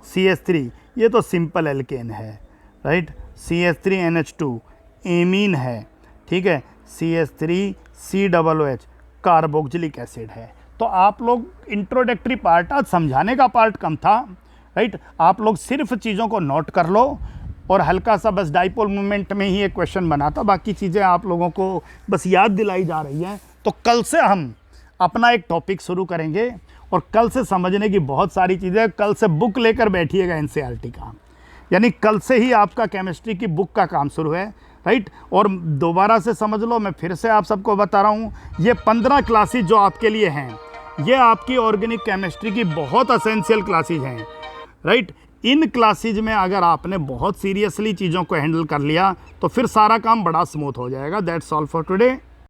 CH3 ये तो सिंपल एल्केन है, राइट। CH3NH2 एमीन है, ठीक है। CH3COOH कार्बोक्सिलिक एसिड है। तो आप लोग इंट्रोडक्टरी पार्ट, आज समझाने का पार्ट कम था, राइट। आप लोग सिर्फ चीज़ों को नोट कर लो और हल्का सा बस डाइपोल मूवमेंट में ही एक क्वेश्चन बना था, बाकी चीज़ें आप लोगों को बस याद दिलाई जा रही हैं। तो कल से हम अपना एक टॉपिक शुरू करेंगे और कल से समझने की बहुत सारी चीज़ें, कल से बुक लेकर बैठिएगा NCERT का, यानी कल से ही आपका केमिस्ट्री की बुक का काम शुरू है, राइट। और दोबारा से समझ लो, मैं फिर से आप सबको बता रहा हूँ, ये 15 क्लासेज जो आपके लिए हैं, ये आपकी ऑर्गेनिक केमिस्ट्री की बहुत असेंशियल क्लासेज हैं, राइट। इन क्लासेज में अगर आपने बहुत सीरियसली चीज़ों को हैंडल कर लिया तो फिर सारा काम बड़ा स्मूथ हो जाएगा। That's all for today.